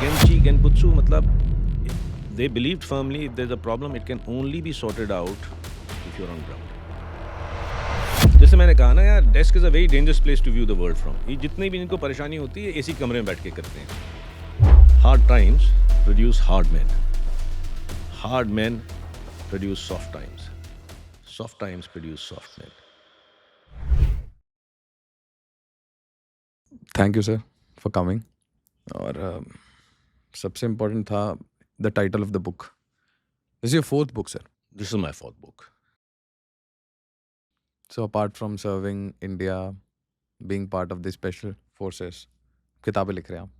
Genchi Genputsu मतलब they believed firmly if there's a problem it can only be sorted out if you're on ground. जैसे मैंने कहा ना यार, desk is a very dangerous place to view the world from. ये जितनी भी इनको परेशानी होती है एसी कमरे में बैठ के करते हैं। Hard times produce hard man, hard man produce soft times, soft times produce soft man. Thank you sir for coming. और सबसे इम्पोर्टेंट था the title of the book. This is your fourth book sir. This is my fourth book. So apart from serving India, being part of the special forces, किताबें लिख रहे हैं आप?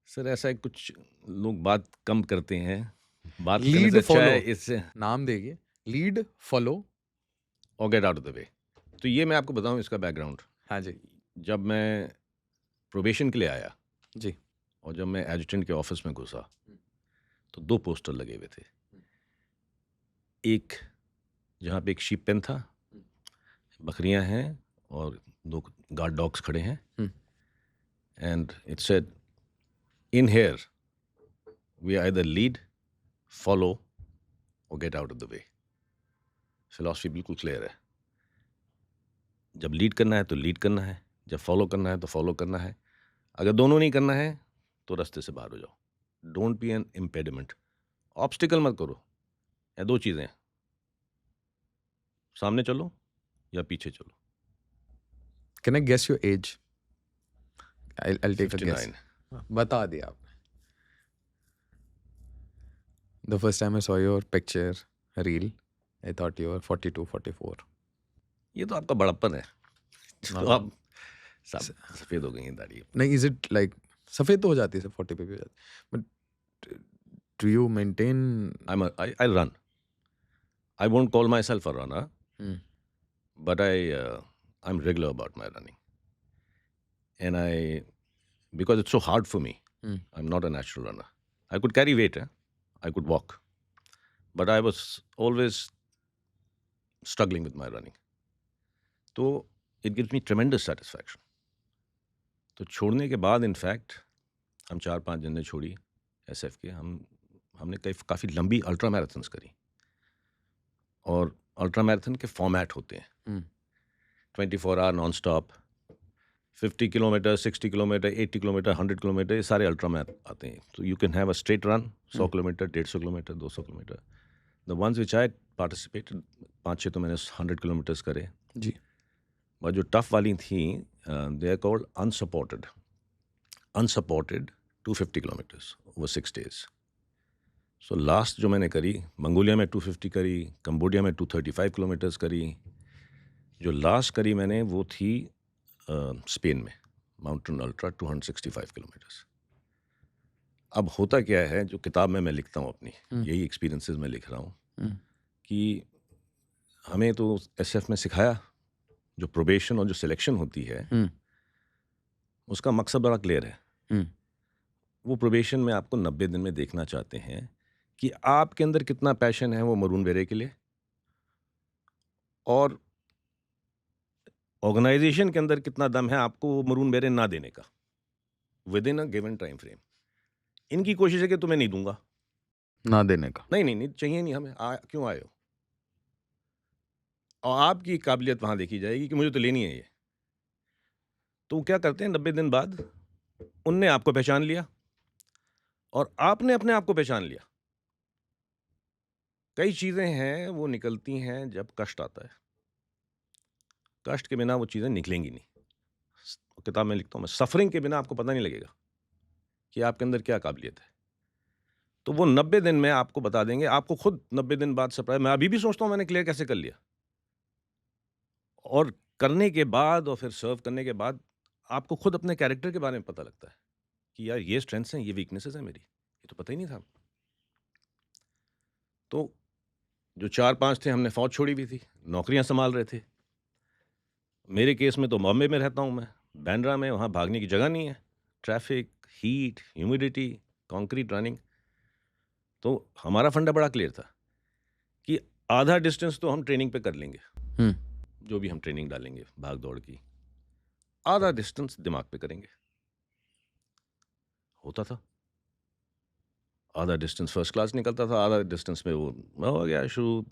Sir ऐसा है, कुछ लोग बात कम करते हैं, बात करने लीड से अच्छा फॉलो है इससे नाम देगी, lead follow or get out of the वे। तो ये मैं आपको बताऊं इसका बैकग्राउंड। हाँ जी जब मैं प्रोबेशन के लिए आया जी। और जब मैं एडजुटेंट के ऑफिस में घुसा तो 2 पोस्टर लगे हुए थे। एक जहाँ पे एक शीप पेन था, बकरियां हैं और 2 गार्ड डॉग्स खड़े हैं, and it said in here we either lead, follow or get out of the way. Philosophy बिल्कुल क्लियर है। जब लीड करना है तो लीड करना है, जब फॉलो करना है तो फॉलो करना है। अगर दोनों नहीं करना है तो रास्ते से बाहर हो जाओ। Don't be N impediment, obstacle मत करो। या 2 चीज़ें, सामने चलो या पीछे चलो। Can I guess your age? I'll take a guess. 59। बता दिया आपने। The first time I saw your picture reel, I thought you were 42, 44. ये तो आपका बड़प्पन है। तो हाँ। आप सफ़ेद हो गई हैं दाढ़ी। नहीं, इज इट लाइक सफ़ेद तो हो जाती है सर, 40 पे भी हो जाती है, but do you maintain? I run. I won't call myself a runner, but I'm regular about my running. And because it's so hard for me, I'm not a natural runner. I could carry weight, I could walk, but I was always struggling with my running. So it gives me tremendous satisfaction. तो छोड़ने के बाद in fact हम 4-5 जन ने छोड़ी SF के, हमने काफ़ी लंबी अल्ट्रा मैराथन्स करी। और अल्ट्रा मैराथन के फॉर्मेट होते हैं, 24 hour non stop, 50 kilometre, 60 kilometre, 80 kilometre, 100 kilometre, ये सारे अल्ट्रा मैथ आते हैं। तो you can have a straight run 100 kilometre, 150 kilometre, 200 kilometre. The ones which I participated, 5-6 तो मैंने 100 किलोमीटर्स करे जी। और जो टफ वाली थी they are called unsupported 250 kilometres over 6 days. So last जो मैंने करी, मंगोलिया में 250 करी, कंबोडिया में 235 किलोमीटर्स करी। जो लास्ट करी मैंने वो थी स्पेन में, माउंटेन अल्ट्रा 265 किलोमीटर्स। अब होता क्या है, जो किताब में मैं लिखता हूँ अपनी, यही एक्सपीरियंसेस में लिख रहा हूँ कि हमें तो SF में सिखाया, जो प्रोबेशन और जो सिलेक्शन होती है उसका मकसद बड़ा क्लियर है। वो प्रोबेशन में आपको 90 दिन में देखना चाहते हैं कि आपके अंदर कितना पैशन है वो मरून बेरे के लिए, और ऑर्गेनाइजेशन के अंदर कितना दम है आपको वो मरून बेरे ना देने का with in a given time frame. इनकी कोशिश है कि तुम्हें नहीं दूंगा, ना देने का। नहीं चाहिए नहीं हमें, क्यों आए हो? और आपकी काबिलियत वहां देखी जाएगी कि मुझे तो लेनी है ये। तो वो क्या करते हैं, 90 दिन बाद उनने आपको पहचान लिया और आपने अपने आप को पहचान लिया। कई चीजें हैं वो निकलती हैं जब कष्ट आता है, कष्ट के बिना वो चीजें निकलेंगी नहीं। किताब में लिखता हूं मैं, सफरिंग के बिना आपको पता नहीं लगेगा कि आपके अंदर क्या काबिलियत है। तो वो 90 दिन में आपको बता देंगे, आपको खुद 90 दिन बाद सरप्राइज। मैं अभी भी सोचता हूं मैंने क्लियर कैसे कर लिया, और करने के बाद और फिर सर्व करने के बाद आपको खुद अपने कैरेक्टर के बारे में पता लगता है कि यार ये स्ट्रेंथ्स हैं, ये वीकनेसेस हैं मेरी, ये तो पता ही नहीं था। तो जो 4-5 थे हमने फौज छोड़ी हुई थी, नौकरियां संभाल रहे थे। मेरे केस में तो बॉम्बे में रहता हूं मैं, बांद्रा में, वहां भागने की जगह नहीं है, traffic, heat, humidity, concrete running. तो हमारा फंडा बड़ा क्लियर था कि आधा डिस्टेंस तो हम ट्रेनिंग पे कर लेंगे, जो भी हम ट्रेनिंग डालेंगे भाग दौड़ की, आधा डिस्टेंस दिमाग पे करेंगे। होता था। आधा डिस्टेंस फर्स्ट क्लास निकलता था, आधा डिस्टेंस में वो हो गया शुरू,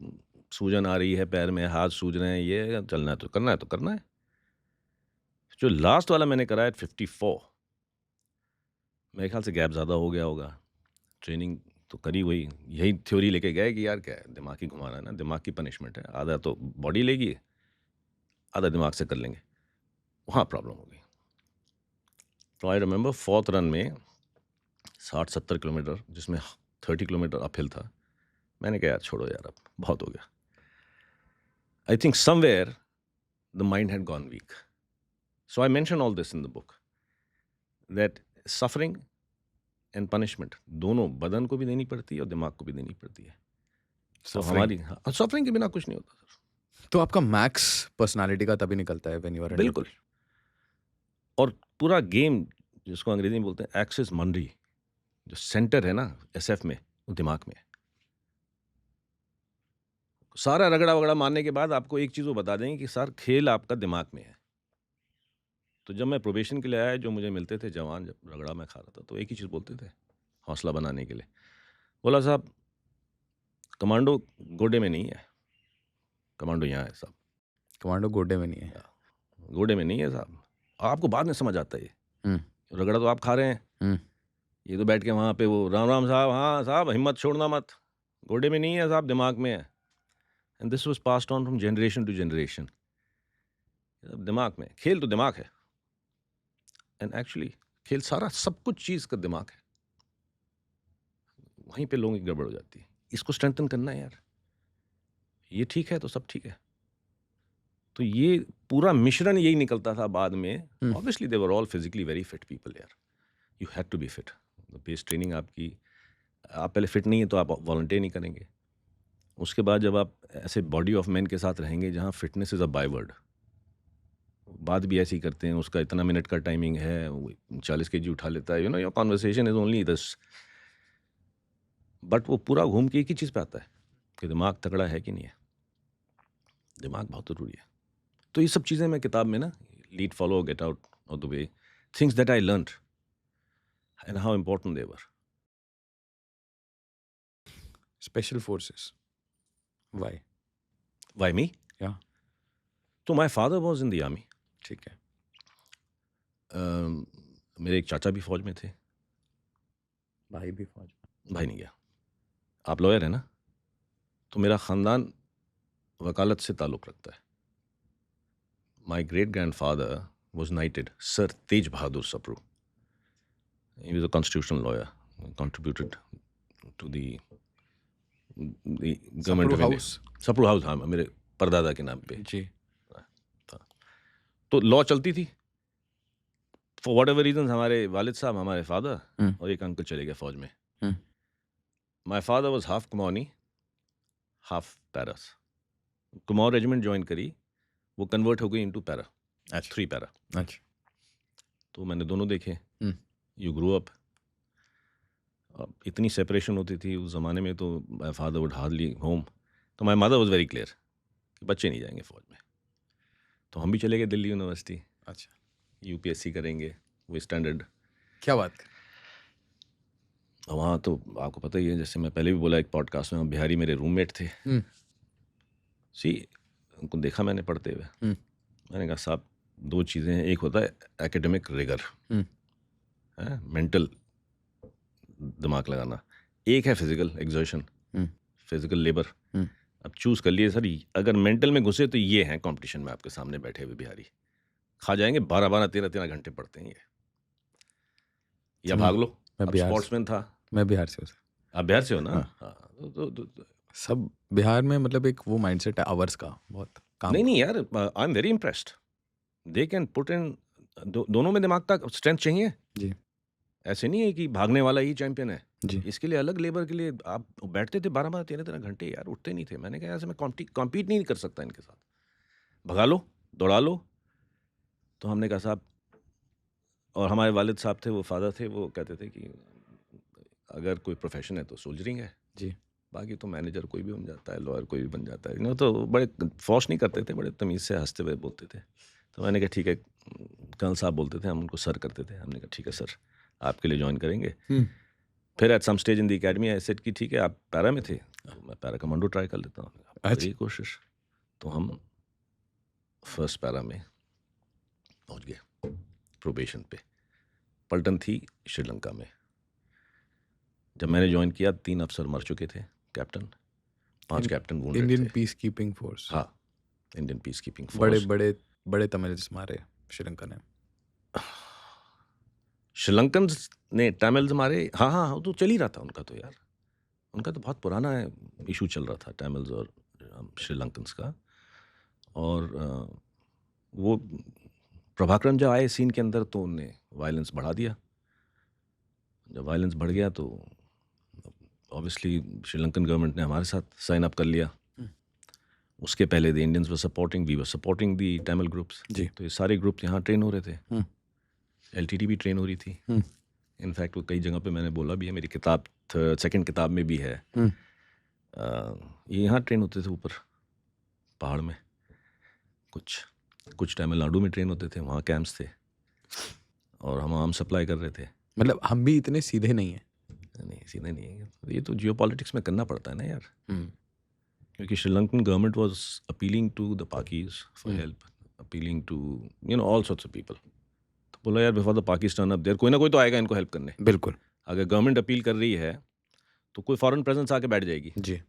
सूजन आ रही है पैर में, हाथ सूज रहे हैं, ये चलना है तो करना है तो करना है। जो लास्ट वाला मैंने करा एट 54, मेरे ख्याल से गैप ज़्यादा हो गया होगा। ट्रेनिंग तो करी वही, यही थ्योरी लेके गए कि यार क्या है, दिमाग ही घुमाना है ना, दिमाग की पनिशमेंट है, आधा तो बॉडी लेगी, आधा दिमाग से कर लेंगे। वहाँ प्रॉब्लम हो गई। तो आई रिमेंबर 4th रन में 60-70 किलोमीटर, जिसमें 30 किलोमीटर अपहिल था, मैंने कहा यार छोड़ो यार, अब बहुत हो गया। I think somewhere the mind had gone weak. So I mention all this in the book that suffering and punishment दोनों बदन को भी देनी पड़ती है और दिमाग को भी देनी पड़ती है। तो हमारी सफरिंग के बिना कुछ नहीं होता सर। तो आपका मैक्स पर्सनालिटी का तभी निकलता है व्हेन यू आर बिल्कुल। और पूरा गेम, जिसको अंग्रेजी में बोलते हैं एक्सिस मंडी, जो सेंटर है ना एसएफ में, वो दिमाग में है। सारा रगड़ा वगड़ा मारने के बाद आपको एक चीज़ वो बता देंगे कि सर खेल आपका दिमाग में है। तो जब मैं प्रोबेशन के लिए आया, जो मुझे मिलते थे जवान, जब रगड़ा मैं खा रहा था, तो एक ही चीज़ बोलते थे हौसला बनाने के लिए, बोला साहब कमांडो गोडे में नहीं है, कमांडो यहाँ है साहब। कमांडो गोडे में नहीं है। गोडे में नहीं है साहब, आपको बाद में समझ आता है ये। रगड़ा तो आप खा रहे हैं, ये तो बैठ के वहाँ पे वो राम राम साहब, हाँ साहब हिम्मत छोड़ना मत, गोडे में नहीं है साहब, दिमाग में है। And this was passed on from generation to generation. दिमाग में, खेल तो दिमाग है। एंड एक्चुअली खेल सारा सब कुछ चीज़ का दिमाग है। वहीं पे लोगों की गड़बड़ हो जाती है। इसको स्ट्रेंथन करना है यार, ये ठीक है तो सब ठीक है। तो ये पूरा मिश्रण यही निकलता था बाद में। Obviously they were all physically very fit people यार, you had to be fit. Base training आपकी, आप पहले फिट नहीं है तो आप वॉलंटियर नहीं करेंगे। उसके बाद जब आप ऐसे बॉडी ऑफ मैन के साथ रहेंगे जहाँ फिटनेस इज़ अ बायवर्ड, बात भी ऐसी करते हैं, उसका इतना मिनट का टाइमिंग है, 40 kg उठा लेता है, you know your conversation is only this. But वो पूरा घूम के एक ही चीज़ पे आता है कि दिमाग तगड़ा है कि नहीं है। दिमाग बहुत ज़रूरी है। तो ये सब चीज़ें मैं किताब में ना, lead, follow, gate out of the way, things that I learned and how important they were. Special forces, why? Why मी? या तो my father was in the army. ठीक है। मेरे एक चाचा भी फौज में थे। भाई भी फौज में? भाई नहीं गया। आप लॉयर हैं ना, तो मेरा ख़ानदान वकालत से ताल्लुक़ रखता है। My great grandfather was knighted, sir Tej Bahadur Sapru. He was a constitutional lawyer, contributed to the government Sapru of India. House? Sapru house, हाँ, मेरे परदादा के नाम पे जी। था। तो लॉ चलती थी। फॉर वट एवर रीजन हमारे वालिद साहब, हमारे फादर और एक अंकल चले गए फौज में। My father was half Kumaoni, half Paris. Kumaon regiment join करी, वो कन्वर्ट हो गई इनटू पैरा, 3 पैरा। अच्छा। तो मैंने दोनों देखे। You grow up. इतनी सेपरेशन होती थी उस ज़माने में, तो my father would hardly home. तो my mother was very clear कि बच्चे नहीं जाएंगे फौज में। तो हम भी चले गए दिल्ली यूनिवर्सिटी। अच्छा, यूपीएससी करेंगे, वो स्टैंडर्ड। क्या बात कर। वहाँ तो आपको पता ही है, जैसे मैं पहले भी बोला एक पॉडकास्ट में, बिहारी मेरे रूममेट थे। उनको देखा मैंने पढ़ते हुए। मैंने कहा साहब, 2 चीज़ें हैं, एक होता है एकेडमिक रिगर, मेंटल दिमाग लगाना, एक है फिजिकल एग्जर्शन, फिजिकल लेबर। अब चूज़ कर लिए सर, अगर मेंटल में घुसे तो ये हैं कंपटीशन में आपके सामने बैठे हुए बिहारी, खा जाएंगे 12-12, 13-13 घंटे पढ़ते हैं ये, या भाग लो। अब स्पोर्ट्समैन था। मैं बिहार से हूँ सर। आप बिहार से हो ना? हाँ। तो सब बिहार में मतलब एक वो माइंडसेट है आवर्स का, बहुत काम। नहीं यार, I am very impressed. They can put in, दोनों में दिमाग का स्ट्रेंथ चाहिए जी। ऐसे नहीं है कि भागने वाला ही चैंपियन है जी। इसके लिए अलग लेबर के लिए आप बैठते थे 12-12, 13-13 घंटे यार, उठते नहीं थे। मैंने कहा ऐसे मैं कॉम्पीट नहीं कर सकता इनके साथ, भगा लो, दौड़ा लो। तो हमने कहा साहब, और हमारे वालिद साहब थे, वो फादर थे, वो कहते थे कि अगर कोई प्रोफेशन है तो सोल्जरिंग है जी, बाकी तो मैनेजर कोई भी बन जाता है, लॉयर कोई भी बन जाता है। तो बड़े फौश नहीं करते थे, बड़े तमीज़ से हंसते हुए बोलते थे। तो मैंने कहा ठीक है, कर्नल साहब बोलते थे, हम उनको सर करते थे। हमने कहा ठीक है सर, आपके लिए ज्वाइन करेंगे। फिर at some stage in the academy I said कि ठीक है, आप पैरा में थे, तो मैं पैरा कमांडो ट्राई कर लेता हूँ। करिए कोशिश। तो हम फर्स्ट पैरा में पहुँच गए प्रोबेशन पे। पलटन थी श्रीलंका में। जब मैंने ज्वाइन किया 3 अफसर मर चुके थे, कैप्टन, 5 कैप्टन वुंडेड थे। Indian peace keeping force. हाँ, इंडियन पीस कीपिंग बड़े फोर्स। बड़े बड़े तमिल्स मारे श्रीलंका ने। श्रीलंकन ने तमिल्स मारे। हाँ हाँ हाँ, तो चल ही रहा था उनका तो यार। उनका तो बहुत पुराना इशू चल रहा था तमिल्स और श्रीलंकन्स का। और वो प्रभाकरन जब आए सीन के अंदर तो उनने वायलेंस बढ़ा दिया। जब वायलेंस बढ़ गया तो ऑब्वियसली श्रीलंकन गवर्नमेंट ने हमारे साथ साइन अप कर लिया। उसके पहले the Indians were supporting, we were supporting the Tamil groups. जी। तो ये सारे ग्रुप्स यहाँ ट्रेन हो रहे थे। LTT भी ट्रेन हो रही थी। इनफैक्ट वो कई जगह पे मैंने बोला भी है, मेरी किताब सेकंड किताब में भी है। ये यहाँ ट्रेन होते थे ऊपर पहाड़ में। कुछ तमिलनाडु में ट्रेन होते थे, वहाँ कैंप्स थे और हम आर्म सप्लाई कर रहे थे। मतलब हम भी इतने सीधे नहीं हैं। नहीं, सीधे नहीं है ये तो जियोपॉलिटिक्स में करना पड़ता है ना यार। क्योंकि Sri Lankan government was appealing to the Pakis for help, appealing to all sorts of people. तो बोला यार before the Pakis turn up there, कोई ना कोई तो आएगा इनको हेल्प करने। बिल्कुल। अगर गवर्नमेंट अपील कर रही है तो कोई फॉरेन प्रेजेंस आके बैठ जाएगी। जी।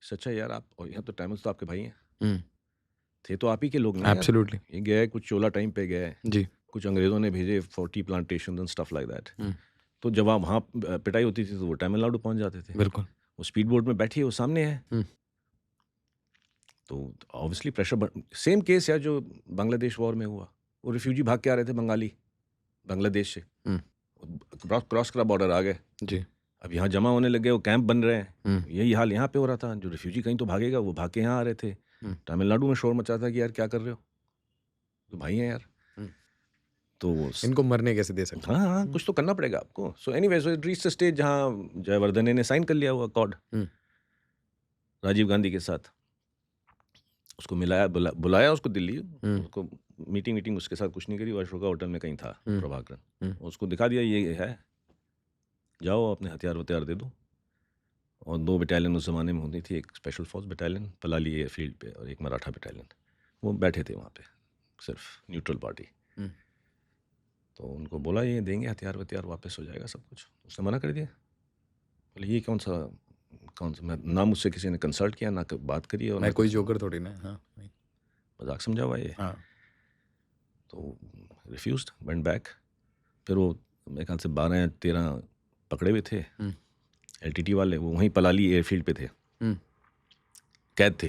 सच्चा यार, आप और यहाँ तो तमिल्स तो आपके भाई हैं, थे तो आप ही के लोग ना। एब्सोल्युटली। ये गए कुछ चोला टाइम पे गए जी। कुछ अंग्रेजों ने भेजे 40 plantation and stuff like that. तो जब आप वहाँ पिटाई होती थी तो वो तमिलनाडु पहुँच जाते थे। बिल्कुल। वो स्पीड बोट में बैठी है, वो सामने है। तो ऑब्वियसली प्रेशर। सेम केस है जो बांग्लादेश वॉर में हुआ। वो रिफ्यूजी भाग के आ रहे थे बंगाली बांग्लादेश से, क्रॉस करा बॉर्डर आ गए। जी। अब यहाँ जमा होने लगे, वो कैंप बन रहे हैं। यही हाल यहाँ पे हो रहा था। जो रिफ्यूजी कहीं तो भागेगा, वो भाग के यहाँ आ रहे थे। तमिलनाडु में शोर मचा था कि यार क्या कर रहे हो, तो भाई हैं यार। तो इनको मरने कैसे दे सकते। हाँ हाँ, कुछ तो करना पड़ेगा आपको। So anyway, so it reached the stage जहाँ जयवर्धने ने साइन कर लिया हुआ अकॉर्ड राजीव गांधी के साथ। उसको मिलाया, बुलाया उसको दिल्ली। उसको मीटिंग उसके साथ कुछ नहीं करी। वो अशोका होटल में कहीं था प्रभाकरन। उसको दिखा दिया ये है, जाओ अपने हथियार दे दो। और 2 बटालियन उस ज़माने में होती थी, एक स्पेशल फोर्स बटालियन पलाली एयरफील्ड पे और एक मराठा बटालियन। वो बैठे थे वहाँ पे, सिर्फ न्यूट्रल पार्टी। तो उनको बोला ये देंगे हथियार वापस हो जाएगा सब कुछ। उसने मना कर दिया। बोले ये कौन सा मैं ना, मुझसे किसी ने कंसल्ट किया ना बात करी। और मैं कोई जोकर थोड़ी ना। हाँ, मजाक समझा हुआ ये। हाँ। तो रिफ्यूज्ड, वेंट बैक। फिर वो मेरे ख्याल से 12 या 13 पकड़े हुए थे LTT वाले। वो वहीं पलाली एयरफील्ड पे थे, कैद थे।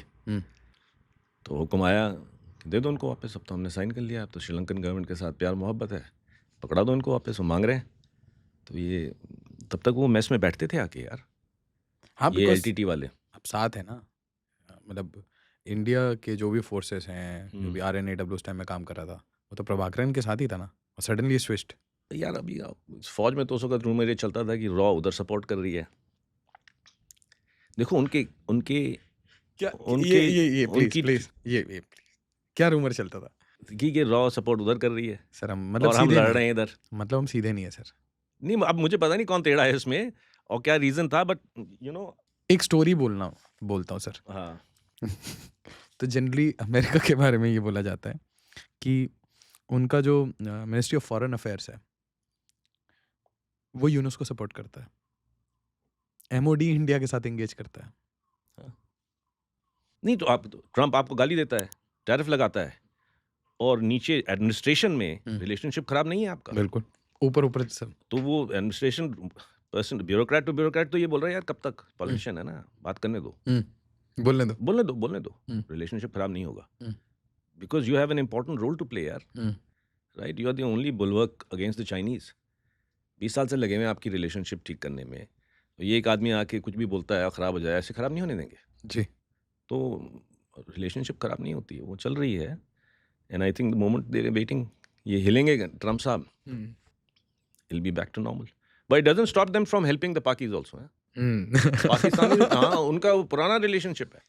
तो हुक्म आया कि दे दो उनको वापस। अब तो हमने साइन कर लिया, अब तो श्रीलंकन गवर्नमेंट के साथ प्यार मोहब्बत है, पकड़ा दो इनको वापस। वो मांग रहे हैं। तो ये तब तक वो मेस में बैठते थे आके यार। हाँ, ये LTT वाले अब साथ है ना। मतलब इंडिया के जो भी फोर्सेस हैं, जो भी RNAW उस टाइम में काम कर रहा था, वो तो प्रभाकरन के साथ ही था ना। और सडनली स्विच्ड यार। अभी फौज में तो उसका रूमर ये चलता था कि रॉ उधर सपोर्ट कर रही है। देखो उनके क्या उनके प्लीज ये क्या रूमर चलता था कि ये रॉ सपोर्ट उधर कर रही है सर। हम मतलब और हम लड़ रहे हैं इधर। मतलब हम सीधे नहीं है सर। नहीं, अब मुझे पता नहीं कौन टेढ़ा है इसमें और क्या रीजन था, बट एक स्टोरी बोलता हूँ सर। हाँ। तो जनरली अमेरिका के बारे में ये बोला जाता है कि उनका जो मिनिस्ट्री ऑफ फॉरेन अफेयर्स है वो यूनेस्को सपोर्ट करता है। MOD इंडिया के साथ एंगेज करता है। नहीं तो ट्रम्प आपको गाली देता है, टैरिफ लगाता है और नीचे एडमिनिस्ट्रेशन में रिलेशनशिप खराब नहीं है आपका। बिल्कुल ऊपर सब। तो वो administration person, bureaucrat to bureaucrat, तो ये बोल रहा है यार कब तक, पॉलिटिशियन है ना, बात करने दो, बोलने दो। रिलेशनशिप खराब नहीं होगा। Because you have an important role to play यार। Right, you are the only bulwark against the Chinese. 20 साल से लगे हुए आपकी रिलेशनशिप ठीक करने में। तो ये एक आदमी आके कुछ भी बोलता है खराब हो जाए, ऐसे खराब नहीं होने देंगे जी। तो रिलेशनशिप खराब नहीं होती है, वो चल रही है। And I think the moment they are waiting, ये हिलेंगे ट्रम्प साहब, I'll be back to normal. But it doesn't stop them from helping the Pakis also. Pakistan हाँ, उनका वो पुराना रिलेशनशिप है।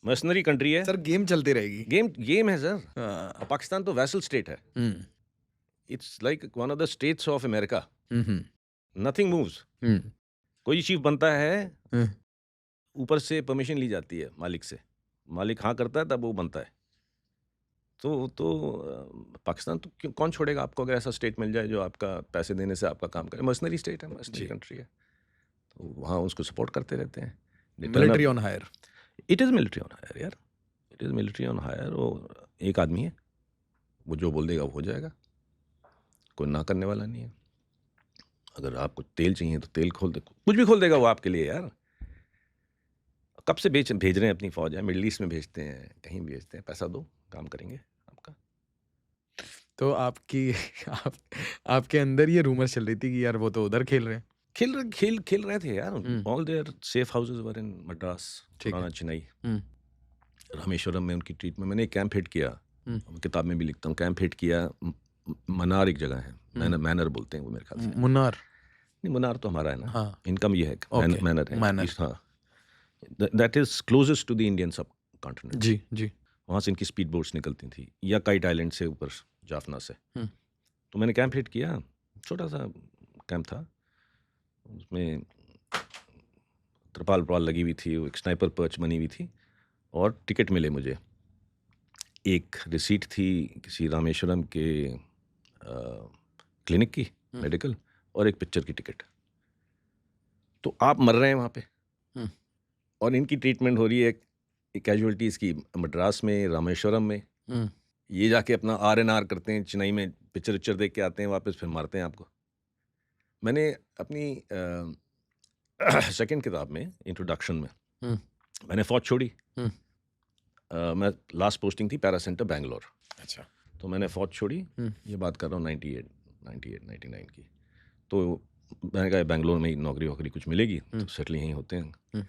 मर्सनरी कंट्री है सर, गेम चलती रहेगी। गेम है सर। और पाकिस्तान तो वैसल स्टेट है। It's like one of the states of America, hmm, nothing moves. Hmm, कोई चीफ बनता है, हम्म, ऊपर से परमिशन ली जाती है मालिक से, मालिक हाँ करता है तब वो बनता है। पाकिस्तान तो कौन छोड़ेगा आपको, अगर ऐसा स्टेट मिल जाए जो आपका पैसे देने से आपका काम करे। मर्सनरी स्टेट है, मर्सनरी जी। कंट्री है, तो वहाँ उसको सपोर्ट करते रहते हैं। Military on hire. It is military on hire यार, it is military on hire. वो एक आदमी है, वो जो बोल देगा वो हो जाएगा, कोई ना करने वाला नहीं है। अगर आपको तेल चाहिए तो तेल खोल दे, कुछ भी खोल देगा वो आपके लिए यार। कब से भेज रहे हैं अपनी फौज है, मिडल ईस्ट में भेजते हैं, कहीं भी भेजते हैं, पैसा दो काम करेंगे आपका। तो आपकी आप, आपके अंदर ये रूमर चल रही थी कि यार वो तो उधर खेल रहे हैं। खेल रहे थे यार। All their safe houses were in Madras, ठीक है। पुराना चेन्नई, हम्म, रामेश्वरम में उनकी ट्रीटमेंट। मैंने एक कैंप हिट किया, हम्म, किताब में भी लिखता हूँ, कैंप हिट किया। मनार एक जगह है, मैनर बोलते हैं वो मेरे ख्याल से। मुन्नार। नहीं, मनार तो हमारा है ना, हाँ, इनकम ये है, ओके, मैनर है मैनर। हाँ। That is closest to the Indian subcontinent. जी, जी। वहाँ से इनकी स्पीड बोट्स निकलती थी, या काइट आइलैंड से ऊपर, जाफना से। हम्म, तो मैंने कैंप हिट किया, छोटा सा कैंप था, उसमें त्रिपाल लगी हुई थी, वो एक स्नाइपर पर्च बनी हुई थी, और टिकट मिले मुझे। एक रिसीट थी किसी रामेश्वरम के क्लिनिक की, मेडिकल, और एक पिक्चर की टिकट। तो आप मर रहे हैं वहाँ पे, हम्म, और इनकी ट्रीटमेंट हो रही है कैजुअलिटीज़ की मद्रास में, रामेश्वरम में। हम्म, ये जाके अपना RNR करते हैं चेन्नई में, पिक्चर देख के आते हैं वापस, फिर मारते हैं आपको। मैंने अपनी सेकंड किताब में, इंट्रोडक्शन में, हम्म, मैंने फौज छोड़ी। हम्म, मैं लास्ट पोस्टिंग थी पैरा सेंटर बैंगलोर, अच्छा। तो मैंने फौज छोड़ी। हम्म, ये बात कर रहा हूँ 99 की। तो मैंने कहा बैंगलोर में ही नौकरी वोकरी कुछ मिलेगी तो सेटल यहीं होते हैं।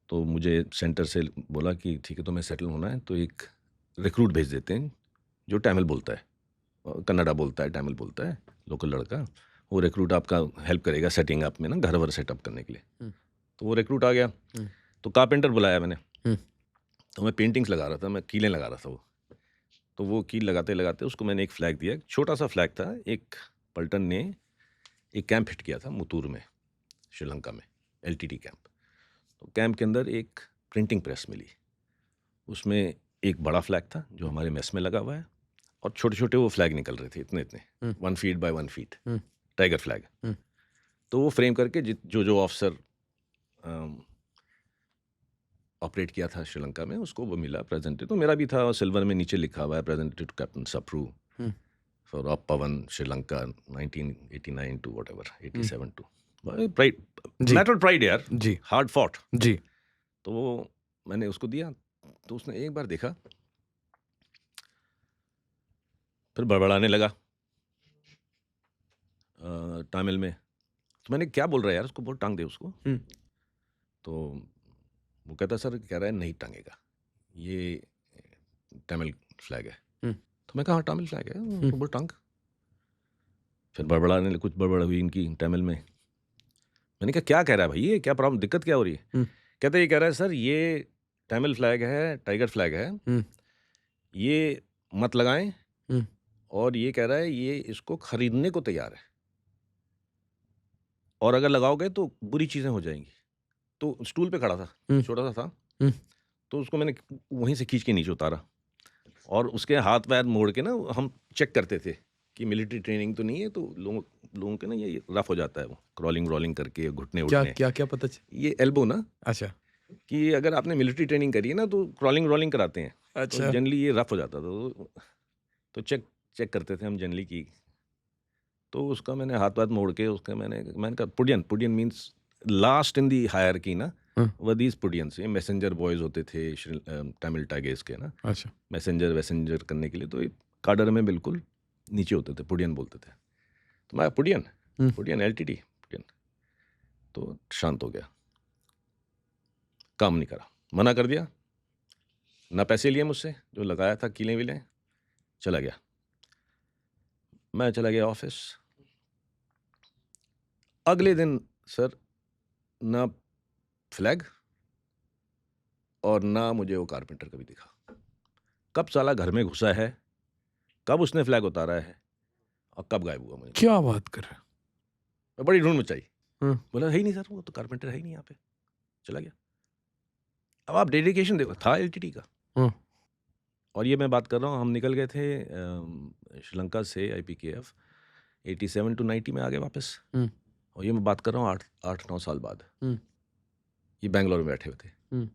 तो मुझे सेंटर से बोला कि ठीक है, तो मैं सेटल होना है तो एक रिक्रूट भेज देते हैं जो तमिल बोलता है, कन्नड़ा बोलता है, तमिल बोलता है, लोकल लड़का। वो रिक्रूट आपका हेल्प करेगा सेटिंग अप में ना, घर वर सेटअप करने के लिए। तो वो रिक्रूट आ गया, तो कारपेंटर बुलाया मैंने। तो मैं पेंटिंग्स लगा रहा था, मैं कीलें लगा रहा था वो। तो वो कील लगाते लगाते उसको मैंने एक फ्लैग दिया, छोटा सा फ्लैग था। एक पलटन ने एक कैंप हिट किया था मुतूर में, श्रीलंका में, LTT कैंप। तो कैंप के अंदर एक प्रिंटिंग प्रेस मिली, उसमें एक बड़ा फ्लैग था जो हमारे मेस में लगा हुआ है, और छोटे छोटे वो फ्लैग निकल रहे थे, इतने इतने, 1 feet by 1 feet, tiger flag. तो वो फ्रेम करके जो ऑफिसर ऑपरेट किया था श्रीलंका में, उसको वो मिला प्रेजेंटेटिव। तो मेरा भी था, और सिल्वर में नीचे लिखा हुआ है representative to captain Sapru for op Pawan Sri Lanka 1989 to whatever 87 to. Pride, matter of pride यार, जी, हार्ड फॉट। जी। तो वो मैंने उसको दिया, तो उसने एक बार देखा, फिर बड़बड़ाने लगा तमिल में। तो मैंने क्या बोल रहा है यार, उसको बोल टांग दे उसको। तो वो कहता सर, कह रहा है नहीं टांगेगा, ये तमिल फ्लैग है। तो मैं कहा हाँ तमिल फ्लैग है, तो बोल टांग। फिर बड़बड़ाने कुछ बड़बड़ हुई इनकी तमिल में। मैंने कहा क्या कह रहा है भाई, ये क्या प्रॉब्लम, दिक्कत क्या हो रही है? कहते ये कह रहा है सर, ये तमिल फ्लैग है, टाइगर फ्लैग है, ये मत लगाएं, और ये कह रहा है ये इसको खरीदने को तैयार है, और अगर लगाओगे तो बुरी चीज़ें हो जाएंगी। तो स्टूल पे खड़ा था, छोटा सा था, तो उसको मैंने वहीं से खींच के नीचे उतारा, और उसके हाथ पैर मोड़ के ना, हम चेक करते थे कि मिलिट्री ट्रेनिंग तो नहीं है, तो लोगों के ना ये रफ हो जाता है, वो क्रॉलिंग करके, घुटने क्या उठने, क्या क्या पता ये एल्बो ना, अच्छा, कि अगर आपने मिलिट्री ट्रेनिंग करी है ना तो क्रॉलिंग कराते हैं, तो अच्छा। जनरली ये रफ हो जाता था। तो चेक करते थे हम जनरली की। तो उसका मैंने हाथ मोड़ के उसका मैंने कहा पुडियन means last in the hierarchy ना, वो दीज पुडियंस, ये मैसेंजर बॉयज़ होते थे तमिल टाइगर्स के ना, अच्छा, मैसेंजर करने के लिए। तो काडर में बिल्कुल नीचे होते थे, पुडियन बोलते थे। तो मैं पुडियन LTT पुडियन। तो शांत हो गया, काम नहीं करा, मना कर दिया, ना पैसे लिए मुझसे जो लगाया था कीलें विलें, चला गया। मैं चला गया ऑफिस। अगले दिन सर, ना फ्लैग और ना मुझे वो कारपेंटर कभी दिखा। कब साला घर में घुसा है, कब उसने फ्लैग उतारा है, और कब गायब हुआ मुझे, क्या बात कर रहे हैं? मैं बड़ी ढूंढ मचाई, हाँ। बोला है ही नहीं सर, वो तो कारपेंटर है ही नहीं यहाँ पे, चला गया। अब आप डेडिकेशन देखो, था एलटीटी का। हाँ। और ये मैं बात कर रहा हूँ, हम निकल गए थे श्रीलंका से IPKF 87 to 90 में आ गए वापस। हम्म। और ये मैं बात कर रहा हूँ 8-9 साल बाद। हम्म। ये बैंगलोर में बैठे हुए थे, हम्म।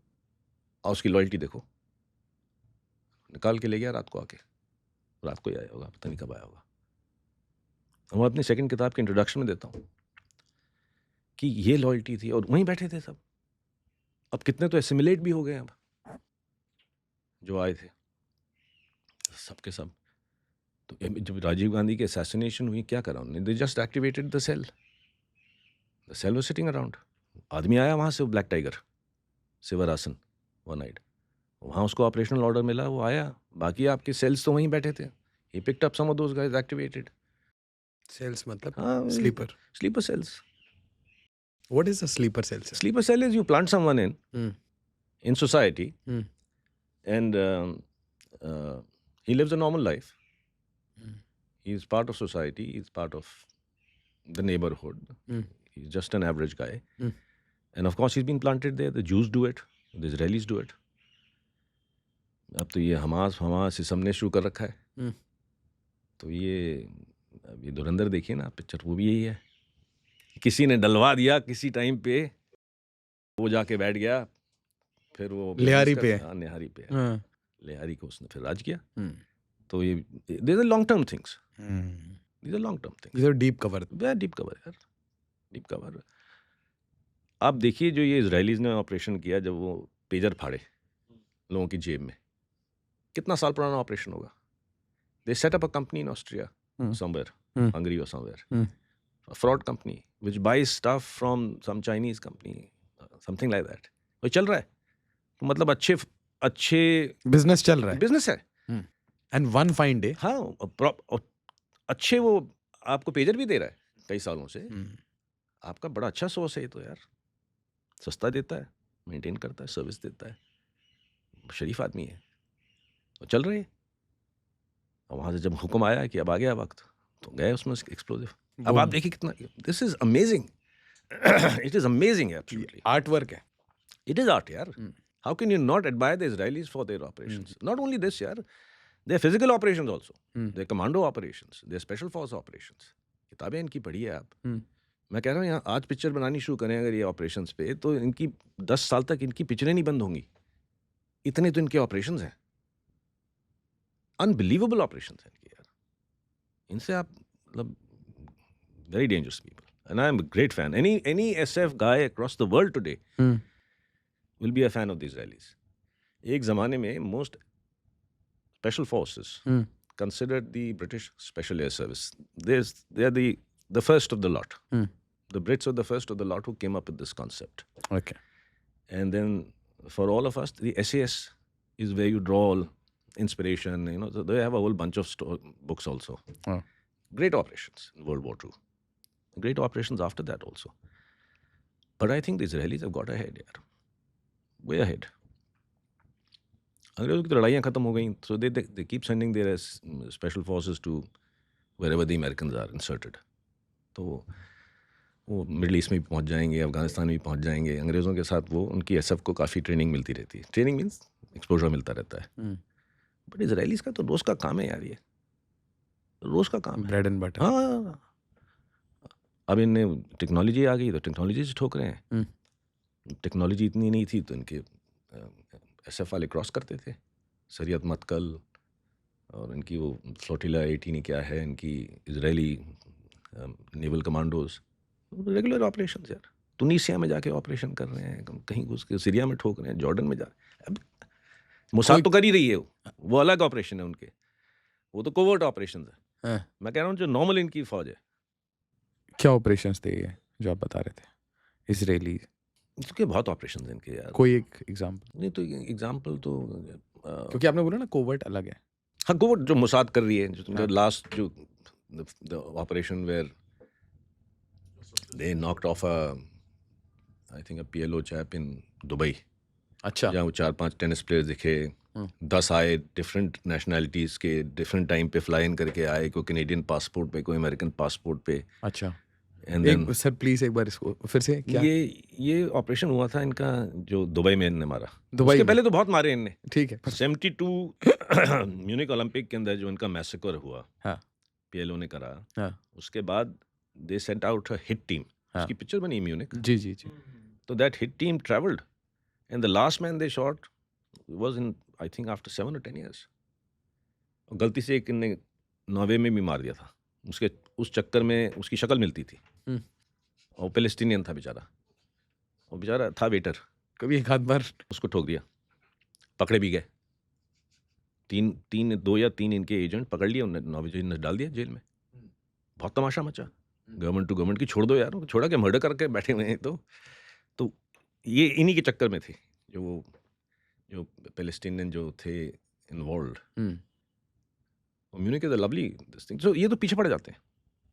और उसकी लॉयल्टी देखो, निकाल के ले गया रात को आके, रात को ही आया होगा, पता नहीं कब आया होगा। मैं अपनी सेकंड किताब के इंट्रोडक्शन में देता हूँ कि ये लॉयल्टी थी, और वहीं बैठे थे सब। अब कितने तो एसिमिलेट भी हो गए अब, जो आए थे सब के सब। तो जब राजीव गांधी की असैसिनेशन हुई, क्या करा उन्होंने? They just activated the cell was sitting around. आदमी आया वहाँ से, black tiger Sivarasan one eyed, वहाँ उसको ऑपरेशनल ऑर्डर मिला, वो आया, बाकी आपके सेल्स तो वहीं बैठे थे। He picked up some of those guys, activated. Cells मतलब हाँ, sleeper cells. What is a sleeper cell? Sleeper cell is you plant someone in society, Hmm. and he lives a normal life. Hmm. He's part of society. He's part of the neighborhood. Hmm. He's just an average guy. Hmm. And of course, he's been planted there. The Jews do it. The Israelis do it. अब तो ये Hamas ये सबने शुरू कर रखा है। Hmm. तो ये धुरंधर देखिए ना पिक्चर, वो भी यही है। किसी ने डलवा दिया किसी टाइम पे, वो जाके बैठ गया, फिर वो लिहारी पे है। हाँ, निहारी पे है। हाँ। लिहारी को उसने फिर राज किया। हम्म। तो ये these are long term things. Hmm. These are long term things. These are deep cover. Very deep cover यार, deep cover. आप देखिए जो ये इजरायलीज ने ऑपरेशन किया, जब वो पेजर फाड़े लोगों की जेब में, कितना साल पुराना ऑपरेशन होगा? They set up a company in Austria, somewhere, Hungary or somewhere, a fraud company which buys stuff from some Chinese company, something like that. वो चल रहा है, तो मतलब अच्छे बिजनेस चल रहा है। बिजनेस है। एंड वन फाइन डे, हाँ, अच्छे वो आपको पेजर भी दे रहा है कई सालों से। आपका बड़ा अच्छा सोर्स है ये तो यार, सस्ता देता है, मेंटेन करता है, सर्विस देता है, शरीफ आदमी है, तो चल रहे हैं। और वहाँ से जब हुक्म आया कि अब आ गया वक्त, तो गए उसमें एक्सप्लोजिव। अब आप देखिए कितना, this is amazing, it is amazing absolutely. Art work है। इट इज आर्ट यार। How can you not admire the Israelis for their operations? Not only this यार, their physical operations also, their commando operations, their special force operations. किताबें इनकी पढ़ी है आप। मैं कह रहा हूँ यहाँ आज पिक्चर बनानी शुरू करें अगर ये ऑपरेशंस पे, तो इनकी 10 साल तक इनकी पिक्चरें नहीं बंद होंगी, इतने तो इनके ऑपरेशंस हैं। अनबिलीवेबल ऑपरेशंस हैं इनके यार। इनसे आप मतलब very dangerous people, and I am great fan. Any SF guy across the world today will be a fan of the Israelis. एक जमाने में most special forces considered the British Special Air Service. They are the first of the lot. The Brits are the first of the lot who came up with this concept. Okay. And then for all of us, the SAS is where you draw all inspiration. You know, so they have a whole bunch of books also. Oh. Great operations in World War II. Great operations after that also. But I think the Israelis have got ahead, yaar. Way ahead. अंग्रेजों की तो लड़ाइयाँ खत्म हो गई, so they keep sending their special forces to wherever the Americans are inserted. तो वो middle east में भी पहुँच जाएंगे, अफगानिस्तान में भी पहुँच जाएंगे। अंग्रेज़ों के साथ वो उनकी SF को काफ़ी ट्रेनिंग मिलती रहती है। ट्रेनिंग मीन्स एक्सपोजर मिलता रहता है। बट इजरायलीज का तो रोज़ का काम है यार, ये रोज़ का काम है, ब्रेड एंड बटर। हाँ, अब इनने टेक्नोलॉजी आ गई तो टेक्नोलॉजी से ठोक रहे हैं। टेक्नोलॉजी इतनी नहीं थी तो इनके SF वाले क्रॉस करते थे, सरियत मतकल और इनकी वो फ्लोटिला 18 क्या है, इनकी Israeli naval commandos, regular operation यार। तुनीसिया में जाके ऑपरेशन कर रहे हैं, कहीं घुस के सीरिया में ठोक रहे हैं, जॉर्डन में जा रहे हैं। अब मोसाद तो कर ही रही है, वो अलग ऑपरेशन है उनके, वो तो कोवर्ट ऑपरेशन है। मैं कह रहा हूँ जो नॉर्मल इनकी फौज है। क्या ऑपरेशंस थे ये जो आप बता रहे थे इजरायली? इसके बहुत ऑपरेशन हैं इनके यार। कोई एक एग्जांपल? नहीं तो एग्जांपल तो क्योंकि आपने बोला ना कोवर्ट अलग है। हाँ, कोवर्ट जो मोसाद कर रही है, जो लास्ट जो the operation where they knocked off I think a PLO chap in Dubai. अच्छा। जहाँ वो 4-5 टेनिस प्लेयर्स दिखे, 10 आए डिफरेंट नेशनैलिटीज़ के, डिफरेंट टाइम पे फ्लाई इन करके आए, कोई कैनेडियन पासपोर्ट पे, कोई अमेरिकन पासपोर्ट पे। अच्छा, एंड देन एक सर प्लीज एक बार इसको फिर से क्या? ये ऑपरेशन हुआ था इनका जो दुबई में इनने मारा। दुबई उसके में? पहले तो बहुत मारे इनने। ठीक है। 72 म्यूनिक ओलंपिक के अंदर जो इनका मैसेकर हुआ, हाँ पीएलओ ने करा, हाँ उसके बाद they sent out a hit team. हाँ। उसकी पिक्चर बनी म्यूनिक। जी जी जी। तो that hit team travelled and the last man they shot was in I think after 7 or 10 years। और गलती से एक इनने नॉर्वे में भी मार दिया था। उसके उस चक्कर में उसकी शक्ल मिलती थी हम्म। और पैलेस्टीनियन था बेचारा, और बेचारा था वेटर, कभी एक आध बार उसको ठोक दिया, पकड़े भी गए। दो या तीन इनके एजेंट पकड़ लिए, उन्होंने नॉर्वेजियन ने डाल दिया जेल में। बहुत तमाशा मचा। गवर्नमेंट टू गवर्नमेंट की छोड़ दो यार, छोड़ा के मर्डर करके बैठे हुए हैं। तो ये इन्हीं के चक्कर में थे जो पैलेस्टीनियन जो थे involve. Munich is a lovely this thing. So ये तो पीछे पड़ जाते हैं।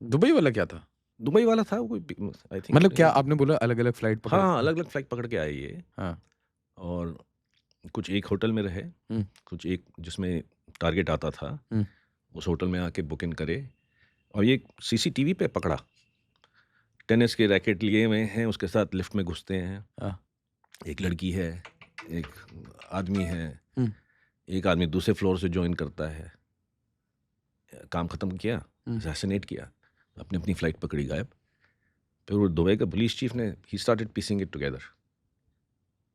दुबई वाला क्या था? दुबई वाला था कोई आई थिंक, मतलब क्या आपने बोला अलग अलग फ्लाइट पकड़? हाँ अलग अलग फ्लाइट पकड़ के आए ये। हाँ। और कुछ एक होटल में रहे, कुछ एक जिसमें टारगेट आता था उस होटल में आके बुक इन करे। और ये सीसीटीवी पे पकड़ा, टेनिस के रैकेट लिए हुए हैं, उसके साथ लिफ्ट में घुसते हैं। एक लड़की है, एक आदमी है, एक आदमी दूसरे फ्लोर से ज्वाइन करता है। काम खत्म किया, असैसिनेट किया, अपनी अपनी फ्लाइट पकड़ी, गायब। फिर वो दुबई का पुलिस चीफ ने ही स्टार्टेड पीसिंग इट टुगेदर।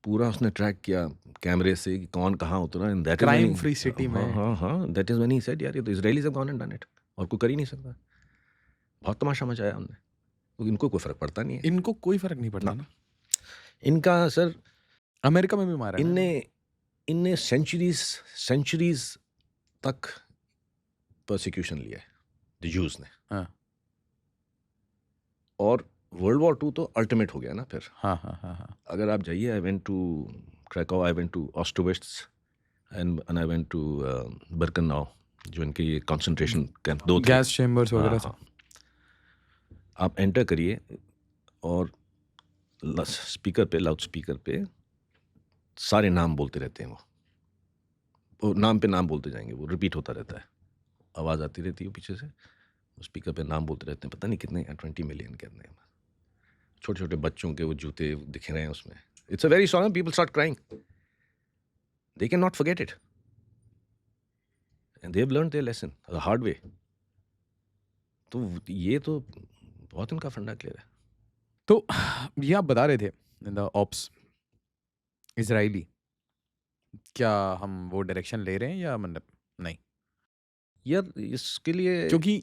पूरा उसने ट्रैक किया कैमरे से कि कौन कहाँ उतरा। And that crime free city में। हाँ that is when he said यार ये तो Israelis have gone and done it, और कोई कर ही नहीं सकता। बहुत तमाशा मचाया हमने, क्योंकि इनको कोई फर्क पड़ता नहीं है। इनको कोई फर्क नहीं पड़ता ना। इनका सर अमेरिका में भी मारा है ना। इनने सेंचुरीज तक प्रोसिक्यूशन लिया है द जूस ने। हाँ। और वर्ल्ड वॉर 2 तो अल्टीमेट हो गया ना फिर। हाँ हाँ हाँ हाँ। अगर आप जाइए, I went to Krakow, I went to Auschwitz and I went to Birkenau, जो इनके ये कंसंट्रेशन कैंप 2 थे। गैस चेम्बर्स वगैरह सब। आप एंटर करिए और स्पीकर पे, लाउड स्पीकर पे सारे नाम बोलते रहते हैं। वो नाम पे नाम बोलते जाएंगे, वो रिपीट होता रहता है, आवाज़ आती रहती है पीछे से, स्पीकर पे नाम बोलते रहते हैं। पता नहीं कितने 20 मिलियन के अंदर, छोटे छोटे बच्चों के वो जूते दिख रहे हैं उसमें। It's a very song, people start crying, they can not forget it and they have learned there lesson the hard way. तो ये तो बहुत इनका फंडा क्लियर है। तो ये आप बता रहे थे इन द ऑप्स इजरायली, क्या हम वो डायरेक्शन ले रहे हैं या मतलब नहीं? यार इसके लिए क्योंकि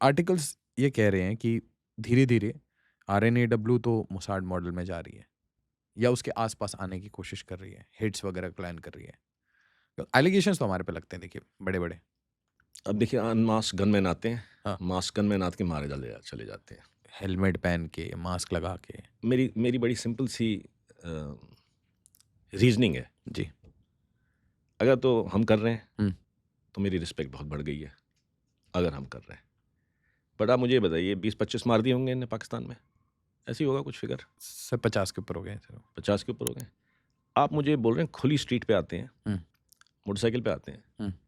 आर्टिकल्स ये कह रहे हैं कि धीरे धीरे RNAW तो मोसाड मॉडल में जा रही है या उसके आसपास आने की कोशिश कर रही है, हिट्स वगैरह प्लान कर रही है। एलिगेशंस तो हमारे पे लगते हैं, देखिए बड़े बड़े। अब देखिए अनमास्क गनमैन आते हैं, हाँ। मास्क गनमैन आते के मारे चले जाते हैं, हेलमेट पहन के, मास्क लगा के। मेरी बड़ी सिंपल सी रीजनिंग है जी। अगर तो हम कर रहे हैं तो मेरी रिस्पेक्ट बहुत बढ़ गई है, अगर हम कर रहे हैं। बट आप मुझे बताइए 20-25 मार दिए होंगे इन्हें पाकिस्तान में, ऐसे ही होगा कुछ फिगर? सर 50 के ऊपर हो गए। 50 के ऊपर हो गए। आप मुझे बोल रहे हैं खुली स्ट्रीट पे आते हैं, मोटरसाइकिल पे आते हैं,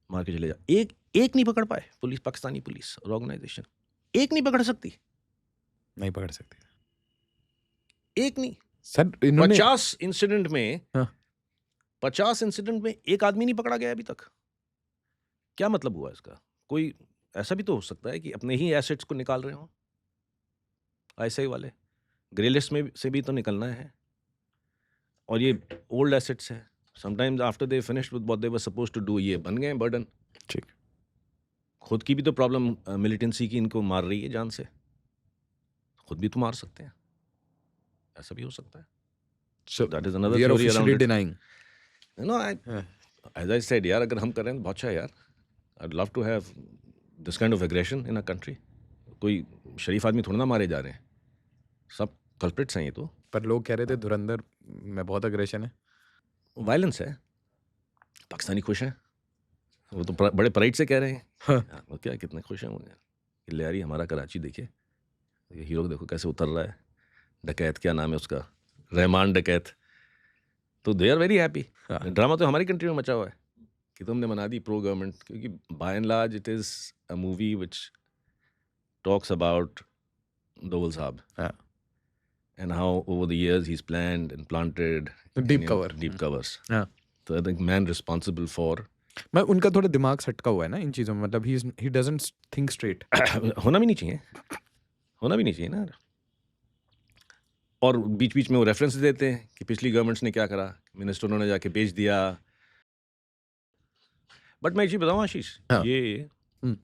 मार के चले जा। एक नहीं पकड़ पाए पुलिस, पाकिस्तानी पुलिस और ऑर्गेनाइजेशन एक नहीं पकड़ सकती, नहीं पकड़ सकती। एक नहीं सर इन्होंने 50 इंसिडेंट में, हाँ। 50 इंसिडेंट में एक आदमी नहीं पकड़ा गया अभी तक। क्या मतलब हुआ इसका? कोई ऐसा भी तो हो सकता है कि अपने ही एसेट्स को निकाल रहे हो, ऐसे ही वाले ग्रे लिस्ट में से भी तो निकलना है। और ये ओल्ड एसेट्स है, sometimes after they finished with what they were supposed to do, ये बन गए बर्डन। ठीक। खुद की भी तो प्रॉब्लम मिलिटेंसी की इनको मार रही है जान से, खुद भी तो मार सकते हैं, ऐसा भी हो सकता है। So that is another we are theory around officially it. denying. No, as I said यार, अगर हम कर रहे हैं तो बहुत अच्छा है यार। I'd love to have this kind of aggression in a country. कोई शरीफ आदमी थोड़ा ना मारे जा रहे हैं, सब कल्प्रिट्स हैं ये तो। पर लोग कह रहे थे धुरंधर में बहुत अग्रेशन है, वायलेंस है। पाकिस्तानी खुश हैं, वो तो बड़े प्राइड से कह रहे हैं। हाँ। वो क्या कितने खुश हैं वो यार, ले आ रही हमारा कराची, देखिए हीरो देखो कैसे उतर रहा है। डकैत क्या नाम है उसका, रहमान डकैत, तो दे आर वेरी हैप्पी. हाँ. ड्रामा तो हमारी कंट्री में मचा हुआ है कि तुमने बना दी प्रो गवर्नमेंट, क्योंकि by and large it is a movie which talks about Dole Saab हाँ. and how over the years he's planned and planted Deep Indian cover. deep covers. हाँ. So I think man responsible for मैं उनका थोड़ा दिमाग सटका हुआ है ना इन चीज़ों में, मतलब he doesn't think straight. होना भी नहीं चाहिए, होना भी नहीं चाहिए ना. और बीच बीच में वो रेफरेंस देते हैं कि पिछली गवर्नमेंट्स ने क्या करा, मिनिस्टरों ने जाके भेज दिया. बट मैं एक चीज़ बताऊँ आशीष, हाँ. ये हम्म.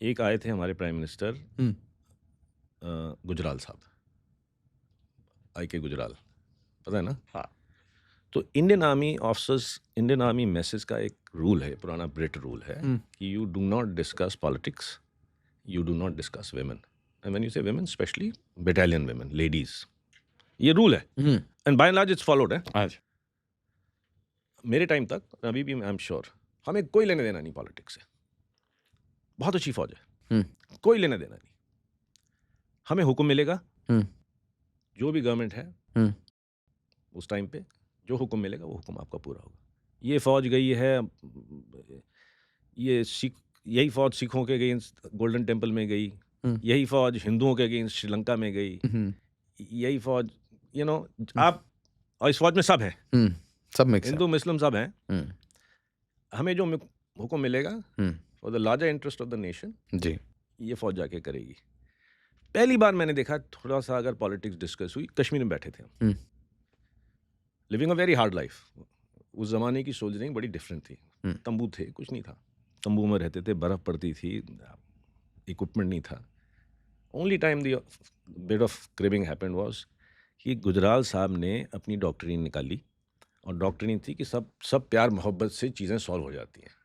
एक आए थे हमारे प्राइम मिनिस्टर हम्म. गुजराल साहब, IK गुजराल, पता है ना. हाँ. तो Indian army officers, Indian army message का एक रूल है, पुराना ब्रिट रूल है कि you do not discuss politics, you do not discuss women. And when you say women, especially battalion women, ladies, ये रूल है. And by and large it's followed है. आज मेरे टाइम तक, अभी भी आई एम श्योर, हमें कोई लेने देना नहीं पॉलिटिक्स से. बहुत अच्छी फौज है, कोई लेने देना नहीं. हमें हुक्म मिलेगा, जो भी गवर्नमेंट है उस टाइम पे जो हुक्म मिलेगा वो हुक्म आपका पूरा होगा. ये फौज गई है, ये सिख, यही फौज सिखों के अगेंस्ट गोल्डन टेम्पल में गई, यही फौज हिंदुओं के अगेंस्ट श्रीलंका में गई, यही फौज आप, और इस फौज में सब है, सब मिक्स है. हिंदू मुस्लिम सब हैं. हमें जो हुक्म मिलेगा for the larger interest of the nation, जी. ये फौज जाके करेगी. पहली बार मैंने देखा थोड़ा सा अगर पॉलिटिक्स डिस्कस हुई, कश्मीर में बैठे थे हम, living a very hard life. उस ज़माने की सोल्जरिंग बड़ी डिफरेंट थी. तंबू थे, कुछ नहीं था, तंबू में रहते थे, बर्फ़ पड़ती थी, इक्विपमेंट नहीं था. Only time the bit of craving happened was कि गुजराल साहब ने अपनी डॉक्ट्रिन निकाली, और डॉक्ट्रिन थी कि सब प्यार मोहब्बत से चीज़ें सॉल्व हो जाती हैं.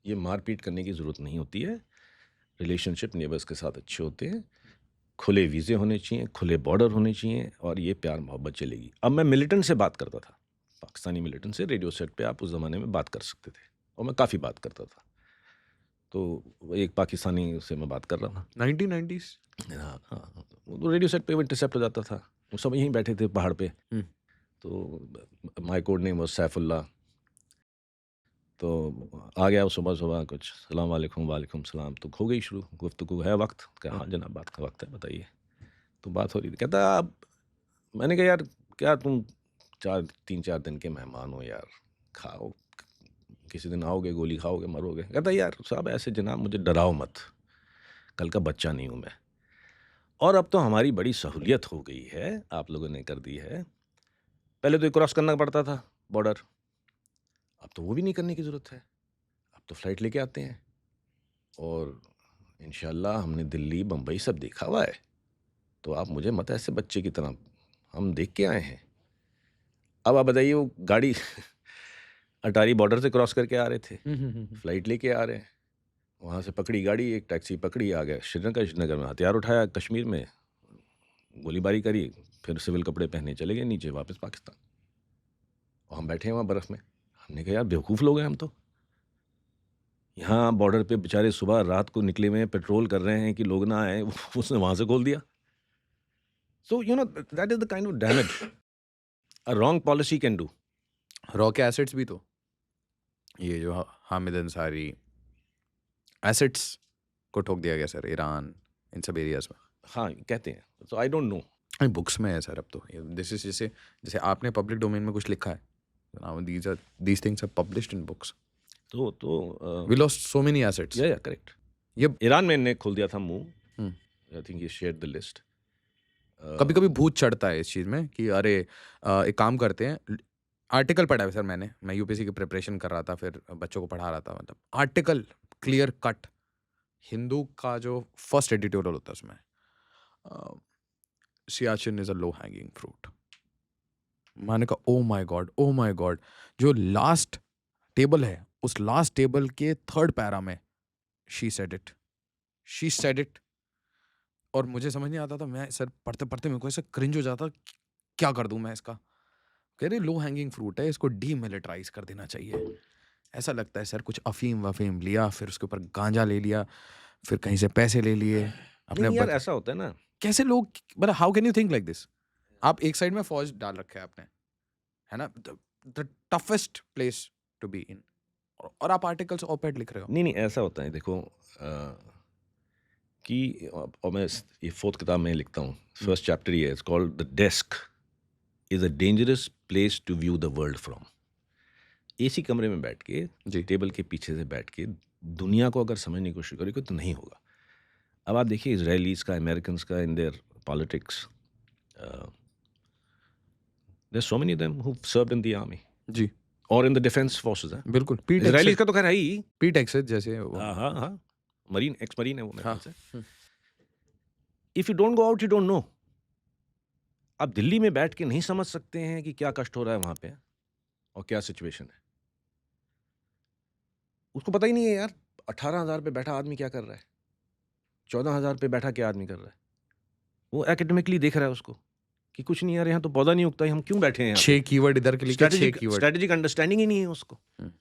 ये मारपीट करने की ज़रूरत नहीं होती है, रिलेशनशिप नेबर्स के साथ अच्छे होते हैं, खुले वीज़े होने चाहिए, खुले बॉर्डर होने चाहिए, और ये प्यार मोहब्बत चलेगी. अब मैं मिलिटेंट से बात करता था, पाकिस्तानी मिलिटेंट से. रेडियो सेट पे आप उस ज़माने में बात कर सकते थे, और मैं काफ़ी बात करता था. तो एक पाकिस्तानी से मैं बात कर रहा था 1990s. हाँ हाँ, वो रेडियो सेट पे इंटरसेप्ट हो जाता था. वो सब यहीं बैठे थे पहाड़ पे. तो my code name was Saifullah. तो आ गया वो सुबह कुछ सलाम वालेकुम, वालेकुम सलाम. तो हो गई शुरू गुफ्तगू. है वक्त? क्या? हाँ जनाब, बात का वक्त है, बताइए. तो बात हो रही थी. कहता आप, मैंने कहा यार क्या तुम 3-4 दिन के मेहमान हो यार, खाओ, किसी दिन आओगे, गोली खाओगे, मरोगे. कहता यार साहब ऐसे जनाब मुझे डराओ मत, कल का बच्चा नहीं हूँ मैं, और अब तो हमारी बड़ी सहूलियत हो गई है, आप लोगों ने कर दी है. पहले तो ये क्रॉस करना पड़ता था बॉर्डर, अब तो वो भी नहीं करने की ज़रूरत है. अब तो फ़्लाइट लेके आते हैं, और इंशाल्लाह हमने दिल्ली बम्बई सब देखा हुआ है. तो आप मुझे मत ऐसे बच्चे की तरह, हम देख के आए हैं. अब आप बताइए, वो गाड़ी अटारी बॉर्डर से क्रॉस करके आ रहे थे, फ़्लाइट लेके आ रहे हैं, वहाँ से पकड़ी गाड़ी, एक टैक्सी पकड़ी, आ गया श्रीनगर में, हथियार उठाया, कश्मीर में गोलीबारी करी, फिर सिविल कपड़े पहने चले गए नीचे वापस पाकिस्तान. और हम बैठे हैं वहाँ बर्फ़ में. हमने कहा यार बेवकूफ़ लोग हैं हम तो. यहाँ बॉर्डर पे बेचारे सुबह रात को निकले हुए हैं, पेट्रोल कर रहे हैं कि लोग ना आए, उसने वहाँ से खोल दिया. So that is the kind of damage a wrong policy can do. Raw के एसेट्स भी तो, ये जो हामिद अंसारी एसेट्स को ठोक दिया गया सर, ईरान, इन सब एरियाज में. हाँ कहते हैं, सो आई डोंट नो. बुक्स में है सर अब तो. दिस इज जैसे आपने पब्लिक डोमेन में कुछ लिखा है, these things are published in books. तो We lost so many assets. या करेक्ट. ये ईरान में ने खोल दिया था मुंह. I think he shared the list. कभी कभी भूत चढ़ता है इस चीज़ में कि अरे एक काम करते हैं. आर्टिकल पढ़ा है सर मैं यूपीएससी की प्रिपरेशन कर रहा था, फिर बच्चों को पढ़ा रहा था. मतलब आर्टिकल क्लियर कट, हिंदू का जो फर्स्ट एडिटोरियल होता है उसमें Siachen is a low hanging fruit. मैंने कहा ओ माय गॉड, जो लास्ट टेबल है, उस लास्ट टेबल के थर्ड पैरा में शी सेड इट. और मुझे समझ नहीं आता था, मैं सर पढ़ते पढ़ते मेरे को ऐसा क्रिंज हो जाता, क्या कर दूं मैं इसका. कह रहे लो हैंगिंग फ्रूट है, इसको डीमिलिटराइज कर देना चाहिए. ऐसा लगता है सर कुछ अफीम लिया, फिर उसके ऊपर गांजा ले लिया, फिर कहीं से पैसे ले लिए अपने. यार ऐसा होता है ना, कैसे लोग, मतलब how can you think like this. आप एक साइड में फौज डाल रखा है आपने, है ना, the toughest place to be in, और आप आर्टिकल्स ऑप-एड लिख रहे हो। नहीं ऐसा होता है देखो कि और मैं ये 4th किताब में लिखता हूँ, फर्स्ट चैप्टर ये है, it's called the desk is a dangerous place to view the world from. AC कमरे में बैठ के, जी। टेबल के पीछे से बैठ के दुनिया को अगर समझने की कोशिश करोगे तो नहीं होगा। अब आप देखिए इजरायलीज का, अमेरिकन का, in their politics, their so many them who served in the army जी, और इन द डिफेंस फोर्सेस हैं। बिल्कुल। पीट इजरायलीज हेगसेथ का तो खैर है ही। पीट हेगसेथ जैसे वो। हाँ, मरीन, एक्स मरीन है वो मेरे हाँ। ख्याल से। If you don't go out you don't know. आप दिल्ली में बैठ के नहीं समझ सकते हैं कि क्या कष्ट हो रहा है वहां पे और क्या सिचुएशन है। उसको पता ही नहीं है यार 18,000 पे बैठा आदमी क्या कर रहा है, 14,000 पे बैठा क्या आदमी कर रहा है। वो एकेडमिकली देख रहा है उसको कि कुछ नहीं यार, यहाँ तो पौधा नहीं उगता, हम क्यों बैठे हैं यहाँ 6 कीवर्ड इधर के पे। लिखे, 6 स्ट्रेटेजिक कीवर्ड। स्ट्रेटेजिक अंडरस्टैंडिंग ही नहीं है उसको। हम्म।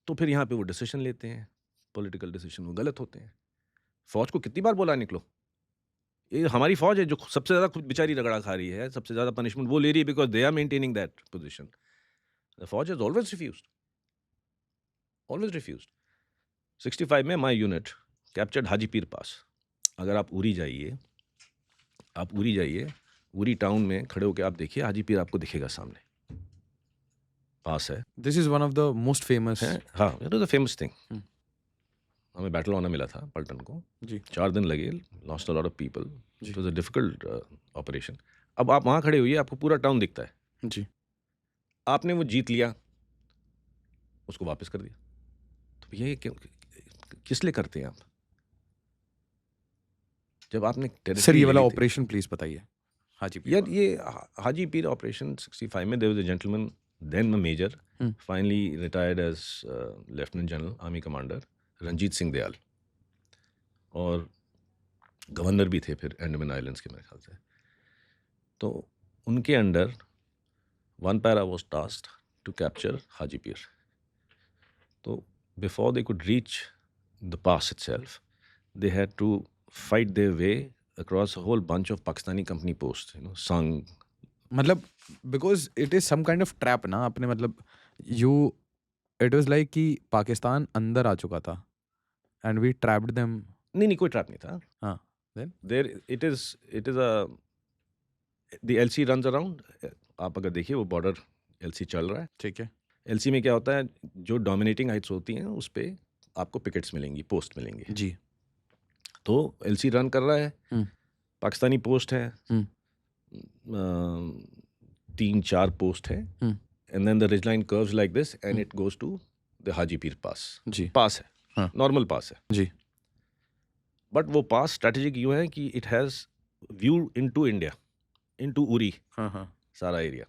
तो फिर यहाँ पे वो डिसीजन लेते हैं, पॉलिटिकल डिसीजन, वो गलत होते हैं। फौज को कितनी बार बोला निकलो, ये हमारी फौज है जो सबसे ज्यादा खुद बेचारी रगड़ा खा रही है, सबसे ज्यादा पनिशमेंट वो ले रही है because they are maintaining that position. The फौज has always refused, always refused. 65 में my unit captured Haji Pir पास। अगर आप उरी जाइए, उरी टाउन में खड़े होकर आप देखिए, हाजी पीर आपको दिखेगा सामने, पास है। This is one of the most famous. हाँ, it was a famous thing. Hmm. हमें बैटल ऑनर मिला था पलटन को जी। 4 दिन लगे, lost a lot of people, जी। It was a difficult operation. अब आप वहाँ खड़े हुई, आपको पूरा टाउन दिखता है, जी। आपने वो जीत लिया, उसको वापस कर दिया, तो ये किस लिए करते हैं आप? जब आपने सर ये वाला ऑपरेशन प्लीज बताइए। हाजी पीर यार ये हाजी पीर ऑपरेशन 65 में, there was a gentleman then a major, finally retired as lieutenant general army commander, Ranjit Singh Dayal, और गवर्नर भी थे फिर अंडमान आइलैंड्स के मेरे ख्याल से। तो उनके under 1 para was tasked to capture Haji Pir. तो before they could reach the pass itself, they had to fight their way across a whole bunch of Pakistani company posts, Sang. मतलब because it is some kind of trap ना, आपने मतलब you, it was like कि पाकिस्तान अंदर आ चुका था and we trapped them. नहीं कोई ट्रैप नहीं था। हाँ, then? There it is a the LC runs around. आप अगर देखिए वो बॉर्डर LC चल रहा है। ठीक है। LC में क्या होता है, जो डोमिनेटिंग हाइट्स होती हैं उस पे आपको पिकेट्स मिलेंगी, पोस्ट मिलेंगे। जी। तो LC रन कर रहा है, पाकिस्तानी पोस्ट है, 3-4 पोस्ट है, and then the ridge line curves like this and it goes to the Haji Pir pass. जी। पास है, हाँ। नॉर्मल पास है जी। बट वो पास स्ट्रेटेजिक यूँ है कि it has view into India, into Uri, हाँ। सारा एरिया।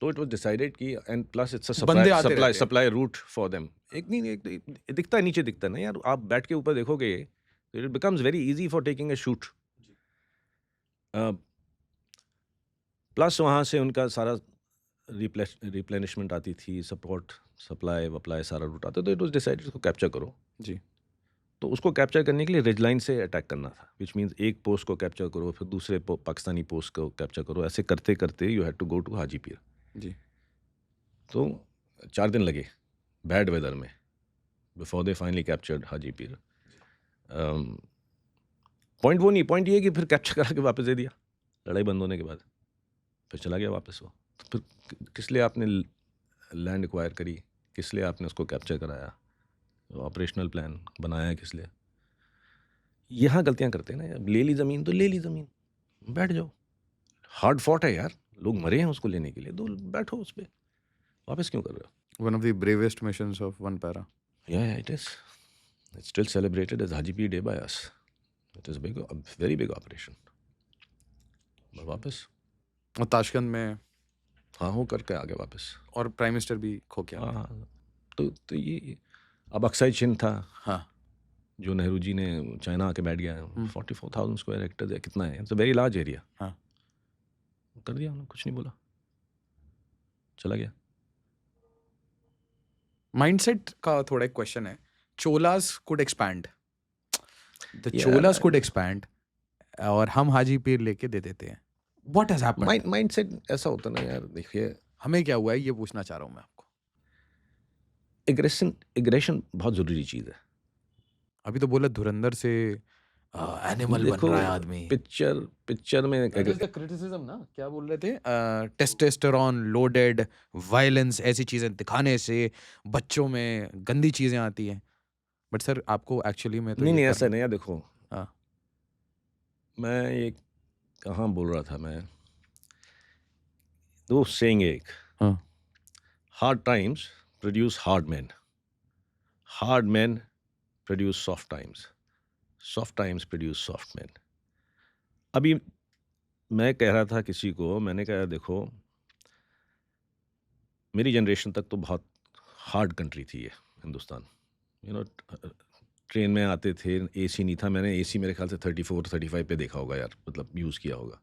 तो इट वाज डिसाइडेड कि, एंड प्लस इट्स अ बंदे आते रहते हैं। Supply root for them. एक दिखता है, नीचे दिखता है ना यार, आप बैठ के ऊपर देखोगे, it becomes very easy for taking a shoot. Plus वहाँ से उनका सारा रिप्लेनिशमेंट आती थी, सपोर्ट, सप्लाई वप्लाई सारा रूट आता, तो इट वाज डिसाइडेड उसको कैप्चर करो। जी। तो उसको कैप्चर करने के लिए रिज लाइन से अटैक करना था, विच मीन्स एक पोस्ट को कैप्चर करो, फिर दूसरे पाकिस्तानी पोस्ट को कैप्चर करो, ऐसे करते करते you had to go to Haji Pir. जी। तो 4 दिन लगे बैड वेदर में before they finally captured Haji Pir. Point वो नहीं, पॉइंट ये है कि फिर कैप्चर करा के वापस दे दिया, लड़ाई बंद होने के बाद फिर चला गया वापस वो। तो फिर किस लिए आपने लैंड एक्वायर करी, किस लिए आपने उसको कैप्चर कराया, ऑपरेशनल प्लान बनाया किस लिए? यहाँ गलतियाँ करते हैं ना, ले ली ज़मीन तो ले ली ज़मीन, बैठ जाओ। हार्ड फॉट है यार, लोग मरे हैं उसको लेने के लिए, तो बैठो उस पर, वापस क्यों कर रहे हो? One of the bravest missions of 1 para. Yeah, it is. It's still celebrated as Haji Pir Day by us. It is a very big operation. but वापस, और ताशकंद में, हाँ, हो करके आ गया वापस, और प्राइम मिनिस्टर भी खो गया। हाँ। तो ये अब अक्साई चिन था, हाँ। जो नेहरू जी ने चाइना आके बैठ गया, 44,000 स्क्वायर हेक्टर है, कितना है, it's a very large area. हाँ। कर दिया उन्होंने, कुछ नहीं बोला, चला गया। माइंडसेट का थोड़ा एक क्वेश्चन है। Cholas could expand, the Yeah. Cholas could expand, और हम हाजी पीर लेके दे देते हैं। What has happened? माइंडसेट ऐसा होता ना यार, देखिए हमें क्या हुआ है ये पूछना चाह रहा हूँ मैं आपको। एग्रेशन बहुत ज़रूरी चीज़ है। अभी तो बोला धुरंधर से एनिमल बन देखो रहा है आदमी। पिक्चर में दैट इज द क्रिटिसिज्म ना, क्या बोल रहे थे, टेस्टोस्टेरोन लोडेड वायलेंस ऐसी चीजें दिखाने से बच्चों में गंदी चीजें आती हैं। बट सर आपको एक्चुअली में तो नहीं ये नहीं कर ऐसा नहीं है, देखो हाँ मैं ये कहाँ बोल रहा था मैं, वो सेइंग एक, हाँ hard times produce hard man produce soft times produce soft man. अभी मैं कह रहा था किसी को, मैंने कहा देखो मेरी जनरेशन तक तो बहुत हार्ड कंट्री थी ये हिंदुस्तान, यू नो ट्रेन में आते थे, एसी नहीं था, मैंने एसी मेरे ख्याल से 34-35 पे देखा होगा यार, मतलब यूज़ किया होगा।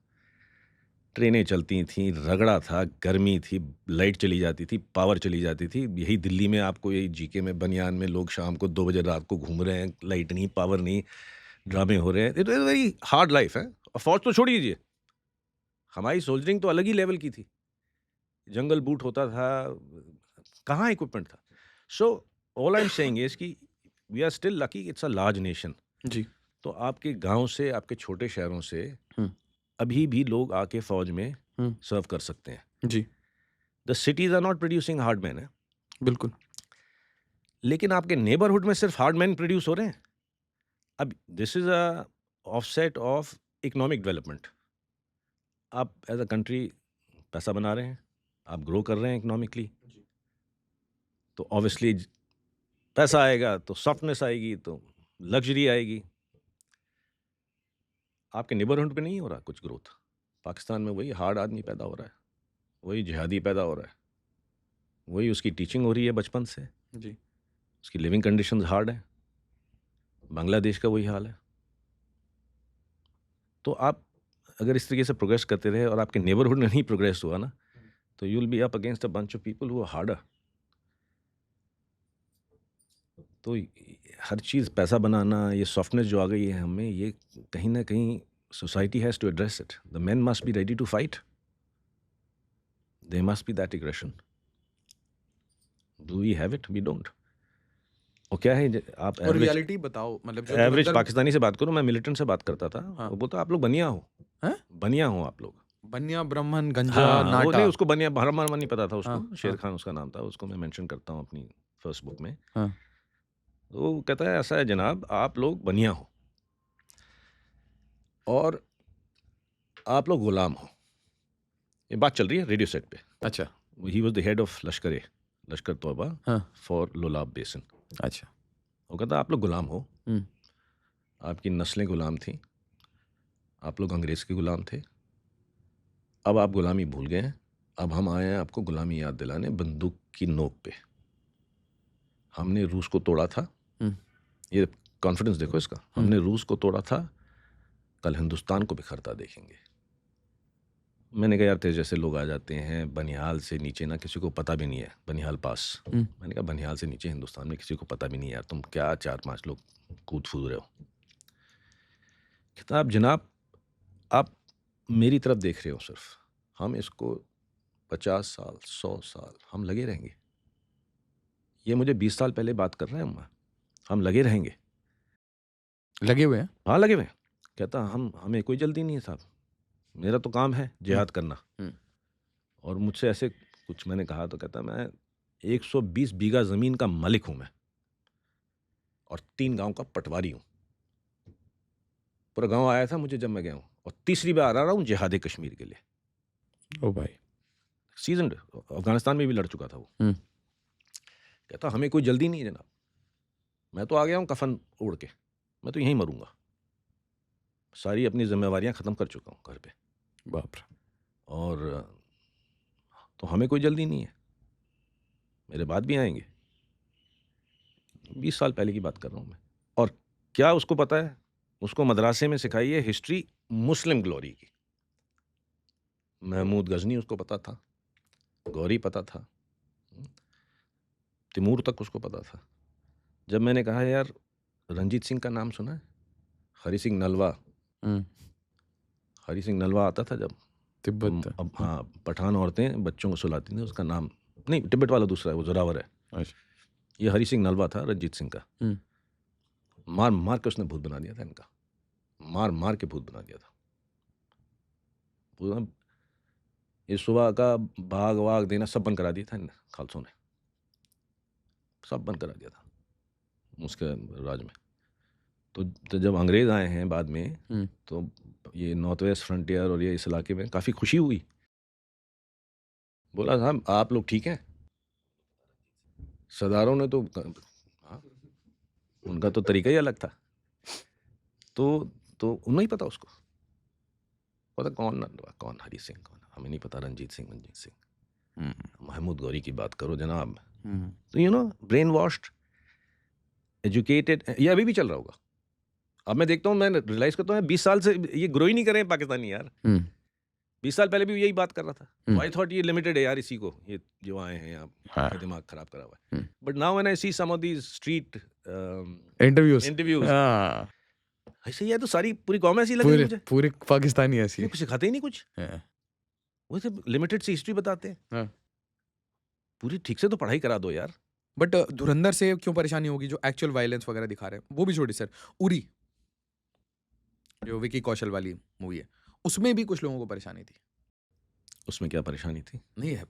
ट्रेनें चलती थीं, रगड़ा था, गर्मी थी, लाइट चली जाती थी, पावर चली जाती थी। यही दिल्ली में आपको यही जीके में बनियान में लोग शाम को 2 बजे रात को घूम रहे हैं, लाइट नहीं, पावर नहीं, ड्रामे हो रहे हैं। It is very hard life है। और फौज तो छोड़ दीजिए, हमारी सोल्जरिंग तो अलग ही लेवल की थी। जंगल बूट होता था, कहाँ इक्विपमेंट था। So all I am saying is कि we are still lucky, it's a large nation. जी तो आपके गांव से, आपके छोटे शहरों से हम्म अभी भी लोग आके फौज में हम्म सर्व कर सकते हैं। जी the cities are not producing hard man है, बिल्कुल लेकिन आपके नेबरहुड में सिर्फ हार्ड मैन प्रोड्यूस हो रहे हैं। अब this is a offset of economic development. आप एज अ कंट्री पैसा बना रहे हैं, आप ग्रो कर रहे हैं इकोनॉमिकली, तो ऑब्वियसली पैसा आएगा तो सॉफ्टनेस आएगी, तो लग्जरी आएगी। आपके नेबरहुड पे नहीं हो रहा कुछ ग्रोथ। पाकिस्तान में वही हार्ड आदमी पैदा हो रहा है, वही जिहादी पैदा हो रहा है, वही उसकी टीचिंग हो रही है बचपन से, जी उसकी लिविंग कंडीशंस हार्ड है। बांग्लादेश का वही हाल है। तो आप अगर इस तरीके से प्रोग्रेस करते रहे और आपके नेबरहुड में नहीं प्रोग्रेस हुआ ना, तो you will be up against a bunch of people who are harder. तो हर चीज़ पैसा बनाना, ये सॉफ्टनेस जो आ गई है हमें, ये कहीं ना कहीं society has to address it. The man must be ready to fight, they must be that aggression. Do we have it? We don't. और क्या है आप और रियलिटी बताओ, मतलब जो एवरेज धुरंधर पाकिस्तानी से बात करूं, मैं मिलिटेंट से बात करता था, हाँ वो बोलता आप लोग बनिया हो, हैं? बनिया हो आप लोग। बनिया ब्राह्मण गंजा हाँ वो नाटा नहीं, उसको बनिया भरमर नहीं पता था उसको, हाँ शेर हाँ खान उसका नाम था, उसको मैं मेंशन करता हूँ अपनी फर्स्ट बुक में। हाँ तो वो कहता है ऐसा है जनाब, आप लोग बनिया हो और आप लोग गुलाम हो। ये बात चल रही है रेडियो सेट पे। अच्छा he was the head of लश्कर तोयबा हाँ फॉर लोलाब बेसिन। अच्छा वो कहता आप लोग गुलाम हो, हम्म आपकी नस्लें गुलाम थी, आप लोग अंग्रेज़ के गुलाम थे, अब आप गुलामी भूल गए हैं, अब हम आए हैं आपको गुलामी याद दिलाने, बंदूक की नोक पे। हमने रूस को तोड़ा था, हम्म ये कॉन्फिडेंस देखो इसका, हमने रूस को तोड़ा था, कल हिंदुस्तान को बिखरता देखेंगे। मैंने कहा यार तेरे जैसे लोग आ जाते हैं बनिहाल से नीचे ना, किसी को पता भी नहीं है, बनिहाल पास। मैंने कहा बनिहाल से नीचे हिंदुस्तान में किसी को पता भी नहीं है यार, तुम क्या 4-5 लोग कूद फूद रहे हो। कहता आप जनाब, आप मेरी तरफ देख रहे हो सिर्फ, हम इसको 50 साल 100 साल हम लगे रहेंगे। ये मुझे 20 साल पहले बात कर रहे हैं हम लगे रहेंगे। लगे हुए हैं हाँ लगे हुए हैं। कहता हमें कोई जल्दी नहीं है साहब, मेरा तो काम है जिहाद करना। हम्म और मुझसे ऐसे कुछ मैंने कहा तो कहता मैं 120 बीघा ज़मीन का मालिक हूँ मैं, और 3 गांव का पटवारी हूँ। पूरा गांव आया था मुझे जब मैं गया हूँ, और तीसरी बार आ रहा हूँ जिहाद कश्मीर के लिए। ओ भाई सीजनड, अफगानिस्तान में भी लड़ चुका था वो। कहता हमें कोई जल्दी नहीं है जनाब, मैं तो आ गया हूँ कफन ओढ़ के, मैं तो यहीं मरूंगा, सारी अपनी जिम्मेवारियां ख़त्म कर चुका हूँ घर पे, बाप रे और तो हमें कोई जल्दी नहीं है, मेरे बाद भी आएंगे। 20 साल पहले की बात कर रहा हूँ मैं। और क्या उसको पता है, उसको मदरासे में सिखाई है हिस्ट्री मुस्लिम ग्लोरी की। महमूद गजनी उसको पता था, गौरी पता था, तिमूर तक उसको पता था। जब मैंने कहा यार रंजीत सिंह का नाम सुना है, हरी सिंह नलवा, हम्म हरी सिंह नलवा आता था जब तिब्बत अब हाँ, पठान औरतें बच्चों को सुलाती थी, उसका नाम नहीं, तिब्बत वाला दूसरा है, वो जोरावर है। अच्छा। ये हरी सिंह नलवा था, रंजीत सिंह का। हम्म। मार मार के उसने भूत बना दिया था इनका, मार मार के भूत बना दिया था पूरा। ये सुबह का भाग वाग देना सब बंद करा दिया था इन खालसों ने, सब बंद करा दिया था उसके राज में। तो जब अंग्रेज आए हैं बाद में, तो ये नॉर्थ वेस्ट फ्रंटियर और ये इस इलाके में काफ़ी खुशी हुई। बोला साहब आप लोग ठीक हैं। सरदारों ने तो हाँ, उनका तो तरीका ही अलग था। तो उन्हें ही पता, उसको पता कौन हरी सिंह, कौन हमें नहीं पता, रंजीत सिंह, महमूद गौरी की बात करो जनाब। तो you know, brain washed, educated, ये अभी भी चल रहा होगा। अब मैं देखता हूँ, मैं रियलाइज करता हूँ 20 साल से ये ग्रो ही नहीं कर रहे हैं पाकिस्तानी यार। 20 साल पहले भी यही बात कर रहा था। आई थॉट ये लिमिटेड है यार, इसी को, ये जो आए हैं यहाँ, हाँ। दिमाग खराब करा हुआ है। But now when I see some of these street interviews ऐसे ही है, तो सारी पूरी कौम ऐसी लग रही है मुझे, पूरे पाकिस्तानी ऐसी ये कुछ सिखाते ही नहीं कुछ, वो सिर्फ लिमिटेड सी हिस्ट्री बताते हैं। पूरी ठीक से तो पढ़ाई करा दो यार। बट धुरंधर से क्यों परेशानी होगी, जो एक्चुअल वायलेंस वगैरह दिखा रहे हैं वो भी छोड़ी सर। उरी जो विकी कौशल वाली मूवी है, उसमें भी कुछ लोगों को परेशानी थी। उसमें क्या परेशानी थी? नहीं है,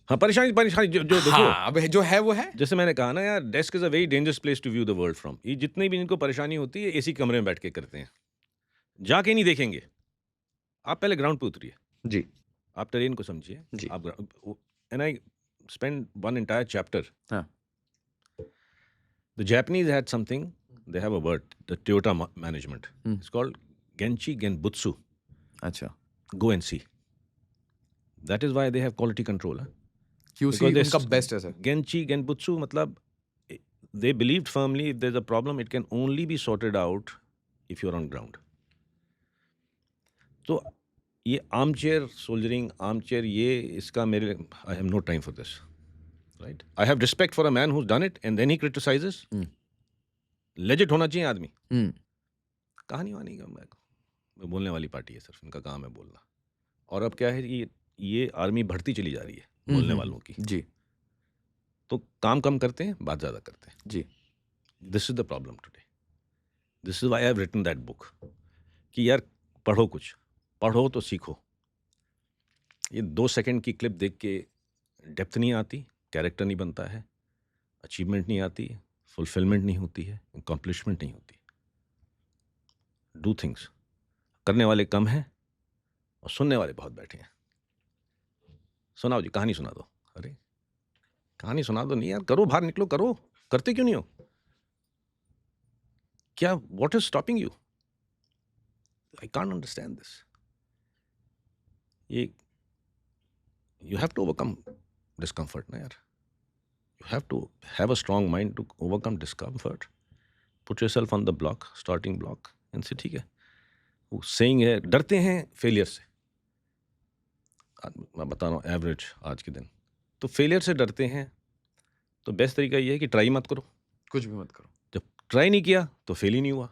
हाँ परेशानी जो देखो, हाँ, अब जो है वो है। जैसे मैंने कहा ना यार, desk is a very dangerous place to view the world from. ये जितने भी इनको परेशानी होती है एसी कमरे में बैठ के करते हैं, जाके नहीं देखेंगे। आप पहले ग्राउंड पे उतरिए जी, आप टेरेन को समझिए जी। आप। And I spend one entire chapter. हाँ। The Japanese had something, they have a word, the Toyota management. It's called Genchi Genbutsu. अच्छा, Go and see. That is why they have quality control. QC उनका best है sir. Genchi Genbutsu मतलब they believed firmly if there's a problem it can only be sorted out if you're on ground. तो ये armchair soldiering, armchair, ये इसका मेरे, I have no time for this. Right? I have respect for a man who's done it and then he criticizes. Legit होना चाहिए आदमी। कहानी वानी का मैं बोलने वाली पार्टी है, सिर्फ इनका काम है बोलना। और अब क्या है, ये आर्मी बढ़ती चली जा रही है बोलने वालों की जी। तो काम कम करते हैं, बात ज़्यादा करते हैं जी। This is the problem today. This is why I have written that book कि यार पढ़ो, कुछ पढ़ो तो सीखो। ये 2 सेकंड की क्लिप देख के डेप्थ नहीं आती, कैरेक्टर नहीं बनता है, अचीवमेंट नहीं आती, फुलफिलमेंट नहीं होती है, अकम्पलिशमेंट नहीं होती। Do things. करने वाले कम हैं और सुनने वाले बहुत बैठे हैं। सुनाओ जी, कहानी सुना दो। अरे कहानी सुना दो नहीं यार, करो, बाहर निकलो, करो। करते क्यों नहीं हो? क्या, what is stopping you? I can't understand this. ये you have to overcome discomfort ना यार। You have to have a strong mind to overcome discomfort. Put yourself on the block, starting block, and say ठीक है। वो saying है, डरते हैं failure से। मैं बता रहा हूँ एवरेज आज के दिन तो फेलियर से डरते हैं। तो बेस्ट तरीका ये है कि ट्राई मत करो, कुछ भी मत करो। जब ट्राई नहीं किया तो फेल ही नहीं हुआ।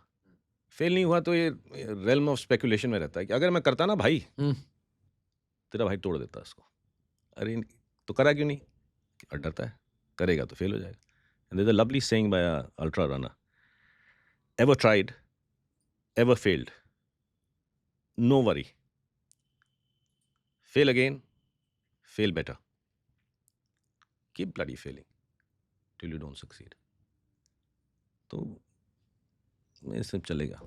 फेल नहीं हुआ तो ये रेल्म ऑफ स्पेकुलेशन में रहता है कि अगर मैं करता ना भाई, तेरा भाई तोड़ देता इसको। अरे तो करा क्यों नहीं? और डरता है, करेगा तो फेल हो जाएगा। And there's a lovely saying by a ultra runner, ever tried, ever failed, no worry, fail again, fail better, keep bloody failing till you don't succeed. तो ये सब चलेगा,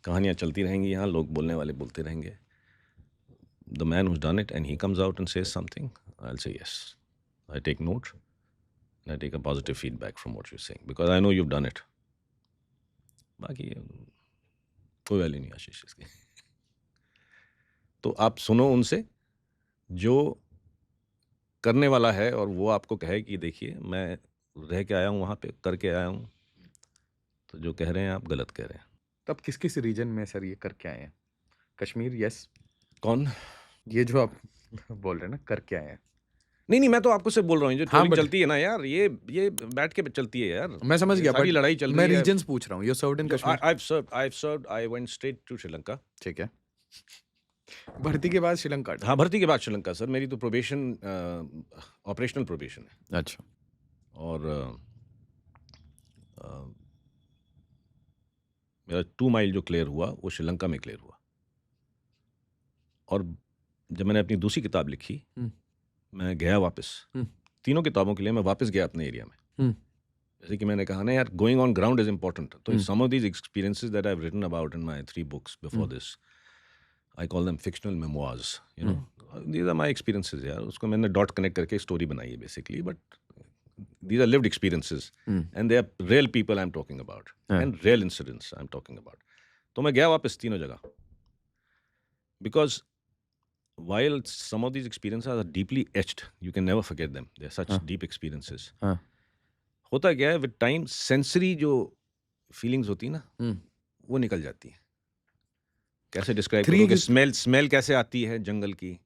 कहानियाँ चलती रहेंगी यहाँ, लोग बोलने वाले बोलते रहेंगे। The man who's done it and he comes out and says something, I'll say yes, I take note. I take a positive feedback from what you're saying because I know you've done it. बाकी कोई value नहीं आशीष इसकी। तो आप सुनो उनसे जो करने वाला है और वो आपको कहे कि देखिए मैं रह के आया हूँ, वहाँ पे करके आया हूँ, तो जो कह रहे हैं आप गलत कह रहे हैं। तब किस किस रीजन में सर ये करके आए हैं? कश्मीर, यस। कौन? ये जो आप बोल रहे हैं ना करके आए हैं। नहीं, मैं तो आपको सिर्फ बोल रहा हूँ जो हाँ, चलती है ना यार, ये बैठ के चलती है यार। मैं समझ गया, सारी लड़ाई चल रही है। मैं रीजंस पूछ रहा हूँ। You served in Kashmir? I've served, I went straight to Sri Lanka. ठीक है। भर्ती के बाद श्रीलंका। हाँ, भर्ती के बाद श्रीलंका सर। मेरी तो प्रोबेशन ऑपरेशनल प्रोबेशन है। अच्छा। और अ, मेरा 2 माइल जो क्लियर हुआ वो श्रीलंका में क्लियर हुआ। और जब मैंने अपनी दूसरी किताब लिखी, मैं गया वापस। तीनों किताबों के लिए मैं वापस गया अपने एरिया में। जैसे कि मैंने कहा ना यार, going on ground is important. तो some of these experiences that I have written about in my 3 books before this, I call them fictional memoirs, you know. These are my experiences यार। उसको मैंने डॉट कनेक्ट करके story बनाई है basically, but these are lived experiences and they are real people I'm talking about and real incidents I'm talking about. तो मैं गया वापस तीनों जगह, because while some of these experiences are deeply etched, you can never forget them. They are such deep experiences. होता क्या है, with time sensory जो feelings होती है ना, वो निकल जाती है। कैसे डिस्क्राइब करोगे? स्मेल कैसे आती है जंगल की,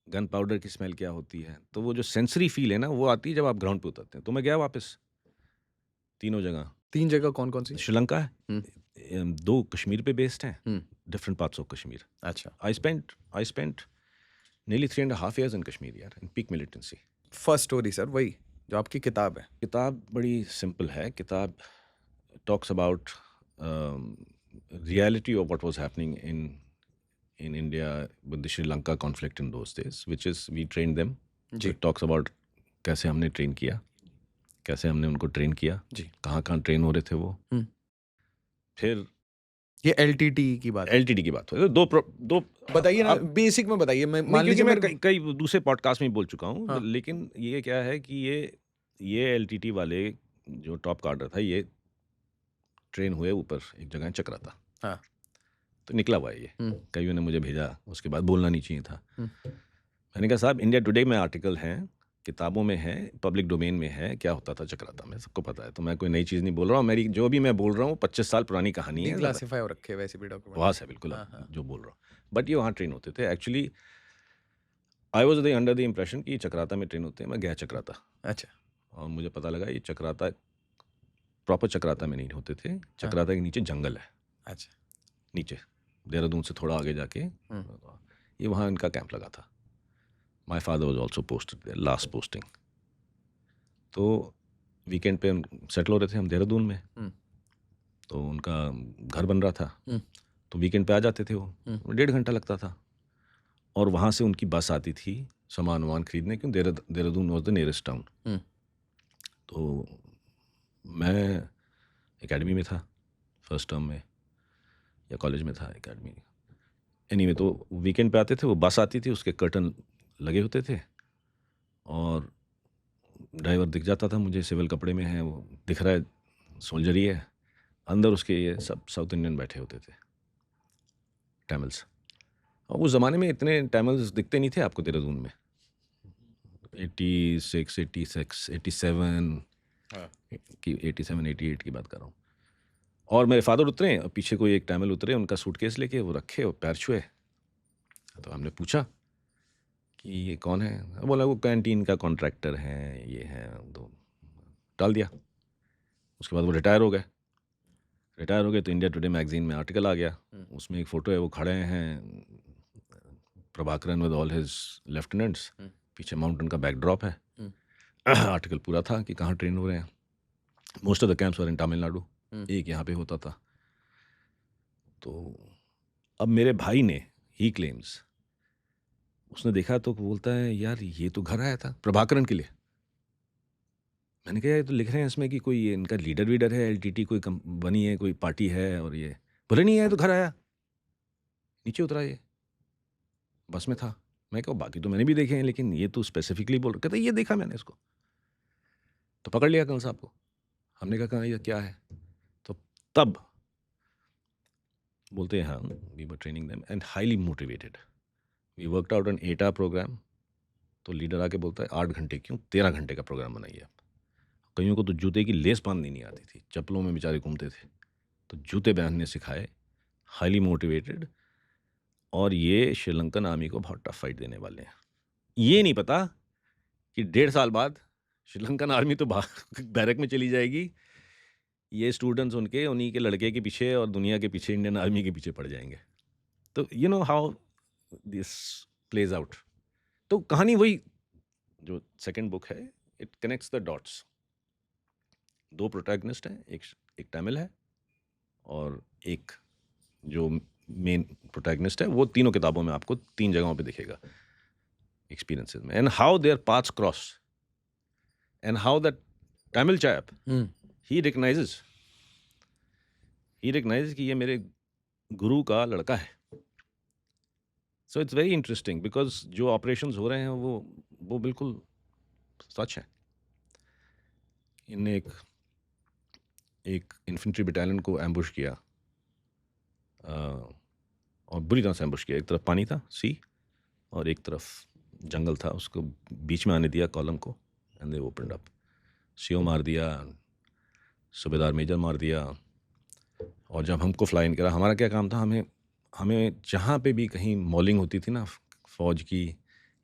गन पाउडर की स्मेल क्या होती है, तो वो जो सेंसरी फील है ना, वो आती है जब आप ग्राउंड पे उतरते हैं। तो मैं गया वापस तीनों जगह। 3 जगह कौन-कौन सी? श्रीलंका है, 2 कश्मीर पे बेस्ड हैं, डिफरेंट पार्ट्स ऑफ कश्मीर। अच्छा। I spent nearly 3.5 years in Kashmir यार, in peak militancy. First story sir वही जो आपकी किताब है। किताब बड़ी सिंपल है। किताब talks about reality of what was happening in India with the Sri Lanka conflict in those days, which is we trained them. So it talks about कैसे हमने ट्रेन किया, कैसे हमने उनको ट्रेन किया, कहाँ ट्रेन हो रहे थे वो। फिर ये एलटीटी की बात है। एलटीडी की बात हो, दो बताइए ना, बेसिक में बताइए। मैं मान लीजिए मैं कई दूसरे पॉडकास्ट में बोल चुका हूँ। लेकिन ये क्या है कि ये एलटीटी वाले जो टॉप कार्डर था, ये ट्रेन हुए ऊपर एक जगह चक्राता। हाँ। तो निकला हुआ है ये, कईयों ने मुझे भेजा, उसके बाद बोलना नहीं चाहिए था। मैंने कहा साहब, इंडिया टुडे में आर्टिकल हैं, किताबों में है, पब्लिक डोमेन में है, क्या होता था चक्राता में, सबको पता है। तो मैं कोई नई चीज़ नहीं बोल रहा हूँ। मेरी जो भी मैं बोल रहा हूँ 25 साल पुरानी कहानी है। क्लासिफाई हो रखे वैसे भी डॉक्यूमेंट बहुत है बिल्कुल जो बोल रहा हूँ। बट ये वहाँ ट्रेन होते थे। Actually I was under the impression कि चक्राता में ट्रेन होते हैं। मैं गया चक्राता। अच्छा। और मुझे पता लगा ये चक्राता प्रॉपर चक्राता में नहीं होते थे। चक्राता के नीचे जंगल है। अच्छा। नीचे देहरादून से थोड़ा आगे जाके ये वहाँ इनका कैंप लगा था। My father was also posted there, last posting. तो वीकेंड पे सेटल हो रहे थे हम देहरादून में। तो उनका घर बन रहा था, तो वीकेंड पे आ जाते थे वो। 1.5 घंटा लगता था। और वहाँ से उनकी बस आती थी सामान वामान खरीदने, क्यों Dehradun was the nearest town. तो मैं एकेडमी में था फर्स्ट टर्म में, या कॉलेज में था एकेडमी। एनीवे, तो वीकेंड पे आते थे, वो बस आती थी, उसके कर्टन लगे होते थे और ड्राइवर दिख जाता था मुझे, सिविल कपड़े में है वो, दिख रहा है सोल्जर ही है। अंदर उसके ये सब साउथ इंडियन बैठे होते थे, टैमिल्स। और उस ज़माने में इतने टैमिल्स दिखते नहीं थे आपको देहरादून में। 86, 86, 87 की 87, 88 की बात कर रहा हूँ। और मेरे फादर उतरे, पीछे कोई एक टैमिल उतरे, उनका सूटकेस लेके वो रखे और पैर छुए। तो हमने पूछा कि ये कौन है? बोला वो कैंटीन का कॉन्ट्रैक्टर है, ये है। तो डाल दिया। उसके बाद वो रिटायर हो गए तो इंडिया टुडे मैगजीन में आर्टिकल आ गया। उसमें एक फ़ोटो है, वो खड़े हैं Prabhakaran with all his lieutenants, पीछे माउंटेन का बैकड्रॉप है। आर्टिकल पूरा था कि कहाँ ट्रेन हो रहे हैं। मोस्ट ऑफ द कैंप्स वर इन तमिलनाडु, एक यहाँ पे होता था। तो अब मेरे भाई ने, ही क्लेम्स, उसने देखा तो बोलता है यार ये तो घर आया था प्रभाकरन के लिए। मैंने कहा ये तो लिख रहे हैं इसमें कि कोई इनका लीडर वीडर है, एलटीटी कोई बनी है, कोई पार्टी है, और ये बोले नहीं है तो घर आया। नीचे उतरा, ये बस में था। मैं कहा बाकी तो मैंने भी देखे हैं, लेकिन ये तो स्पेसिफिकली बोल, कहते ये देखा मैंने इसको। तो पकड़ लिया कल साहब को। हमने कहा ये क्या है? तो तब बोलते हैं हाँ, we were training them and highly motivated, we worked out an 8 hour programme. तो लीडर आके बोलता है 8 घंटे क्यों, 13 घंटे का प्रोग्राम बनाइए आप। कईयों को तो जूते की लेस बांधनी नहीं आती थी, चप्पलों में बेचारे घूमते थे, तो जूते बांधने सिखाए। Highly motivated. और ये श्रीलंकन आर्मी को बहुत टफ फाइट देने वाले हैं। ये नहीं पता कि 1.5 साल बाद श्रीलंकन आर्मी तो बैरक में चली जाएगी, ये स्टूडेंट्स उन्हीं के लड़के के पीछे और दुनिया के पीछे, इंडियन आर्मी के पीछे पड़ जाएंगे। तो you know how this plays out. तो कहानी वही जो सेकंड बुक है, it connects the dots. 2 protagonist हैं, एक तमिल है और एक जो मेन प्रोटैगनिस्ट है, वो तीनों किताबों में आपको 3 जगहों पे दिखेगा एक्सपीरियंसेस में. And how their paths cross and how that Tamil chap he recognises कि ये मेरे गुरु का लड़का है. So it's very interesting because जो ऑपरेशंस हो रहे हैं वो बिल्कुल सच है. इनने एक इन्फेंट्री बटालियन को एम्बुश किया और बुरी तरह से एम्बुश किया. एक तरफ पानी था, सी, और एक तरफ जंगल था. उसको बीच में आने दिया कॉलम को, and they opened up. CO मार दिया, सूबेदार मेजर मार दिया. और जब हमको फ्लाई इन करा, हमारा क्या काम था, हमें जहाँ पे भी कहीं मॉलिंग होती थी ना फौज की,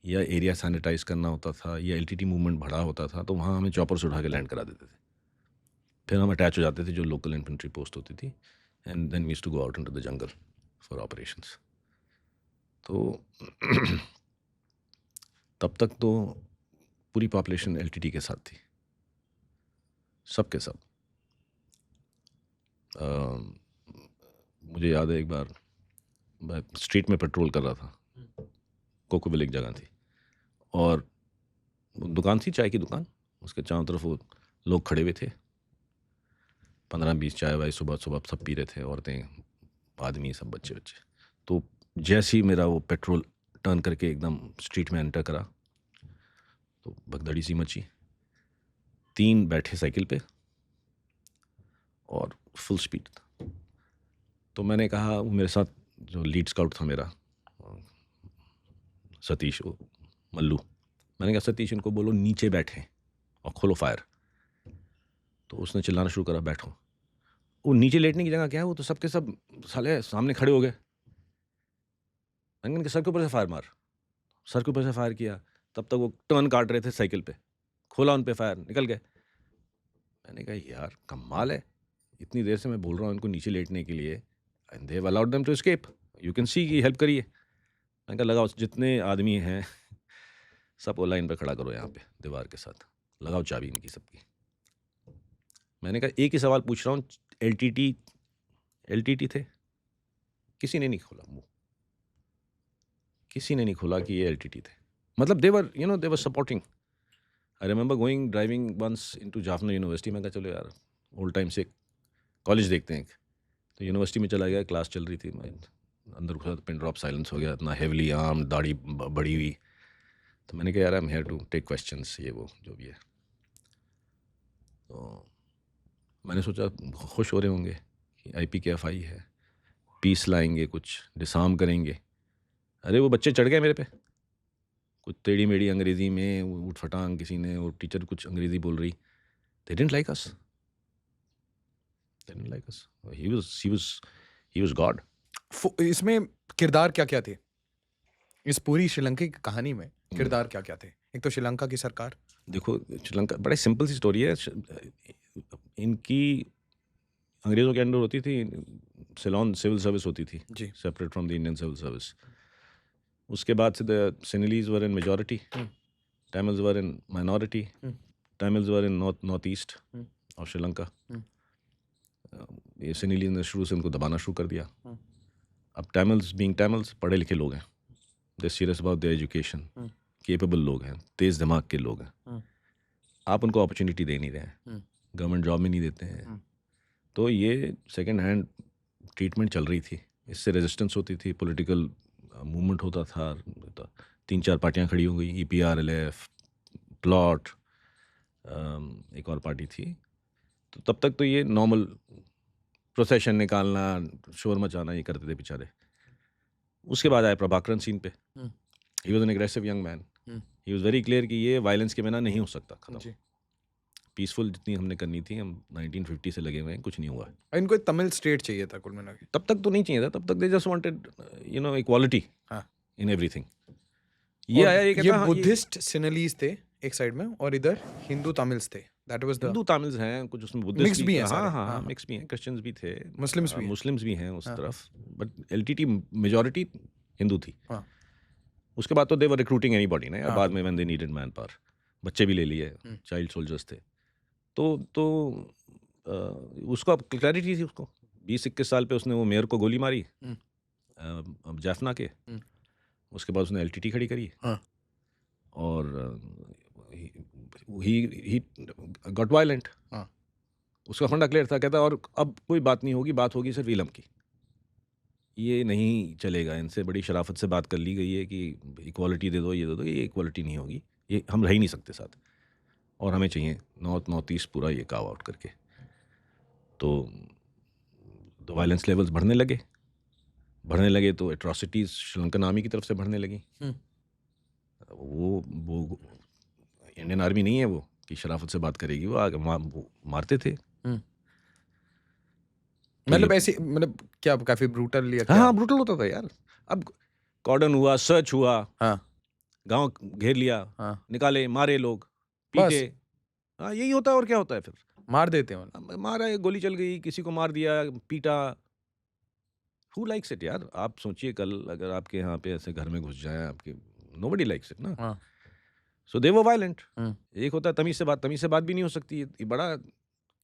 या एरिया सैनिटाइज करना होता था, या एलटीटी मूवमेंट बढ़ा होता था, तो वहाँ हमें चॉपर से उठा के लैंड करा देते थे. फिर हम अटैच हो जाते थे जो लोकल इन्फेंट्री पोस्ट होती थी, and then we used to go out into the jungle for operations. तो तब तक तो पूरी पॉपुलेशन एलटीटी के साथ थी, सब के सब. मुझे याद है एक बार मैं स्ट्रीट में पेट्रोल कर रहा था, कोकोविल एक जगह थी, और दुकान थी, चाय की दुकान. उसके चारों तरफ वो लोग खड़े हुए थे, 15-20 चाय वाय सुबह सुबह सब पी रहे थे, औरतें, आदमी, सब बच्चे. तो जैसे ही मेरा वो पेट्रोल टर्न करके एकदम स्ट्रीट में एंटर करा, तो भगदड़ी सी मची. 3 बैठे साइकिल पे और फुल स्पीड था. तो मैंने कहा, वो मेरे साथ जो लीड स्काउट था मेरा, सतीश मल्लू, मैंने कहा सतीश इनको बोलो नीचे बैठे और खोलो फायर. तो उसने चिल्लाना शुरू करा, बैठो. वो नीचे लेटने की जगह क्या है, वो तो सबके सब साले सामने खड़े हो गए. मैंने कहा सर के ऊपर से फायर मार. सर के ऊपर से फायर किया. तब तक वो टर्न काट रहे थे साइकिल पे, खोला उन पे फायर, निकल गए. मैंने कहा यार कमाल है, इतनी देर से मैं बोल रहा हूँ इनको नीचे लेटने के लिए, and they have allowed them to escape. You can see कि हेल्प करिए. मैंने कहा लगाओ, जितने आदमी हैं सब लाइन पे खड़ा करो यहाँ पे दीवार के साथ, लगाओ चाबी इनकी सबकी. मैंने कहा एक ही सवाल पूछ रहा हूँ, एलटीटी थे? किसी ने नहीं खोला मुंह, किसी ने नहीं खोला कि ये एलटीटी थे. मतलब they were supporting. I remember going driving once into Jaffna university. मैं कहा चलो यार ओल्ड टाइम से कॉलेज देखते हैं. तो यूनिवर्सिटी में चला गया, क्लास चल रही थी, मैं अंदर घुसा तो पिन ड्रॉप साइलेंस हो गया, इतना हेवली आर्म, दाढ़ी बड़ी हुई. तो मैंने कहा यार I am here to take questions, ये वो जो भी है. तो मैंने सोचा खुश हो रहे होंगे कि IPKFI है, पीस लाएंगे, कुछ डिसार्म करेंगे. अरे वो बच्चे चढ़ गए मेरे पे, कुछ टेढ़ी मेढ़ी अंग्रेज़ी में उठ फटांग किसी ने, और टीचर कुछ अंग्रेज़ी बोल रही. They didn't like us. He was God. इसमें किरदार क्या क्या थे, इस पूरी श्रीलंका की कहानी में किरदार क्या क्या थे? एक तो श्रीलंका की सरकार. देखो श्रीलंका बड़ा सिंपल सी स्टोरी है. इनकी अंग्रेज़ों के अंडर होती थी, सिलोन सिविल सर्विस होती थी, जी. Separate from the Indian civil service. उसके बाद से the Sinhalese were in majority, Tamils were in minority. Tamils were in north east of Sri Lanka. ये सिनेलीज ने शुरू से उनको दबाना शुरू कर दिया. अब तमिल्स बीइंग तमिल्स पढ़े लिखे लोग हैं, they serious about their education, capable लोग हैं, तेज़ दिमाग के लोग हैं. आप उनको अपॉर्चुनिटी दे नहीं रहे हैं, गवर्नमेंट जॉब में नहीं देते हैं. तो ये सेकेंड हैंड ट्रीटमेंट चल रही थी. इससे रेजिस्टेंस होती थी, पॉलिटिकल मूवमेंट होता था. 3-4 पार्टियां खड़ी हो गई, EPRLF, प्लॉट, एक और पार्टी थी. तो तब तक तो ये नॉर्मल प्रोसेशन निकालना, शोर मचाना, ये करते थे बेचारे. उसके बाद आया प्रभाकरन सीन पे. He was an aggressive young man. He was very clear कि ये वायलेंस के बिना नहीं हो सकता खत्म. पीसफुल जितनी हमने करनी थी, हम 1950 से लगे हुए हैं, कुछ नहीं हुआ. इनको एक तमिल स्टेट चाहिए था कुल मिला के. तब तक तो नहीं चाहिए था, तब तक they just wanted equality in everything. ये आया, ये कहता बुद्धिस्ट सिनेलीज थे एक साइड में, और इधर हिंदू तमिल्स थे. That was the Hindu Tamils हैं, कुछ उसमें बुद्धिस्ट मिक्स भी हैं. हाँ, मिक्स भी हैं, क्रिश्चियंस भी थे, मुस्लिम्स भी भी हैं उस तरफ. बट एलटीटी मेजॉरिटी हिंदू थी. उसके बाद तो दे वर रिक्रूटिंग एनीबॉडी ना यार, हाँ। बाद में when they needed man power, बच्चे भी ले लिए, चाइल्ड सोल्जर्स थे। तो उसको अब क्लैरिटी थी उसको, 20-21 साल पे उसने वो मेयर को गोली मारी जाफना के, उसके बाद उसने एलटीटी खड़ी करी हाँ। और ही गॉट वायलेंट। हाँ। उसका फंडा क्लियर था, कहता और अब कोई बात नहीं होगी, बात होगी सिर्फ इलम की, ये नहीं चलेगा, इनसे बड़ी शराफत से बात कर ली गई है कि इक्वालिटी दे दो, ये दे दो, ये इक्वालिटी नहीं होगी, ये हम रह ही नहीं सकते साथ, और हमें चाहिए नॉर्थ ईस्ट पूरा ये काव आउट करके। तो वायलेंस लेवल्स बढ़ने लगे तो एट्रॉसिटीज़ श्रीलंकन आर्मी की तरफ से बढ़ने लगी। वो इंडियन आर्मी नहीं है वो कि शराफत से बात करेगी, वो आगे वो मारते थे। मतलब ऐसे, मतलब क्या काफी ब्रूटल या क्या? हाँ, ब्रूटल होता था यार। अब कॉर्डन हुआ, सर्च हुआ, हाँ। गांव घेर लिया, हाँ। निकाले, मारे लोग, बस पीटे। हाँ, यही होता है, और क्या होता है फिर? मार देते हैं अब मारा, गोली चल गई, किसी को मार दिया, पीटा। हु लाइक्स इट यार? आप सोचिए कल अगर आपके यहाँ पे ऐसे घर में घुस जाए आपके, नोबडी लाइक्स इट ना। हाँ। सो दे वर वायलेंट। एक होता है तमीज से बात भी नहीं हो सकती। ये बड़ा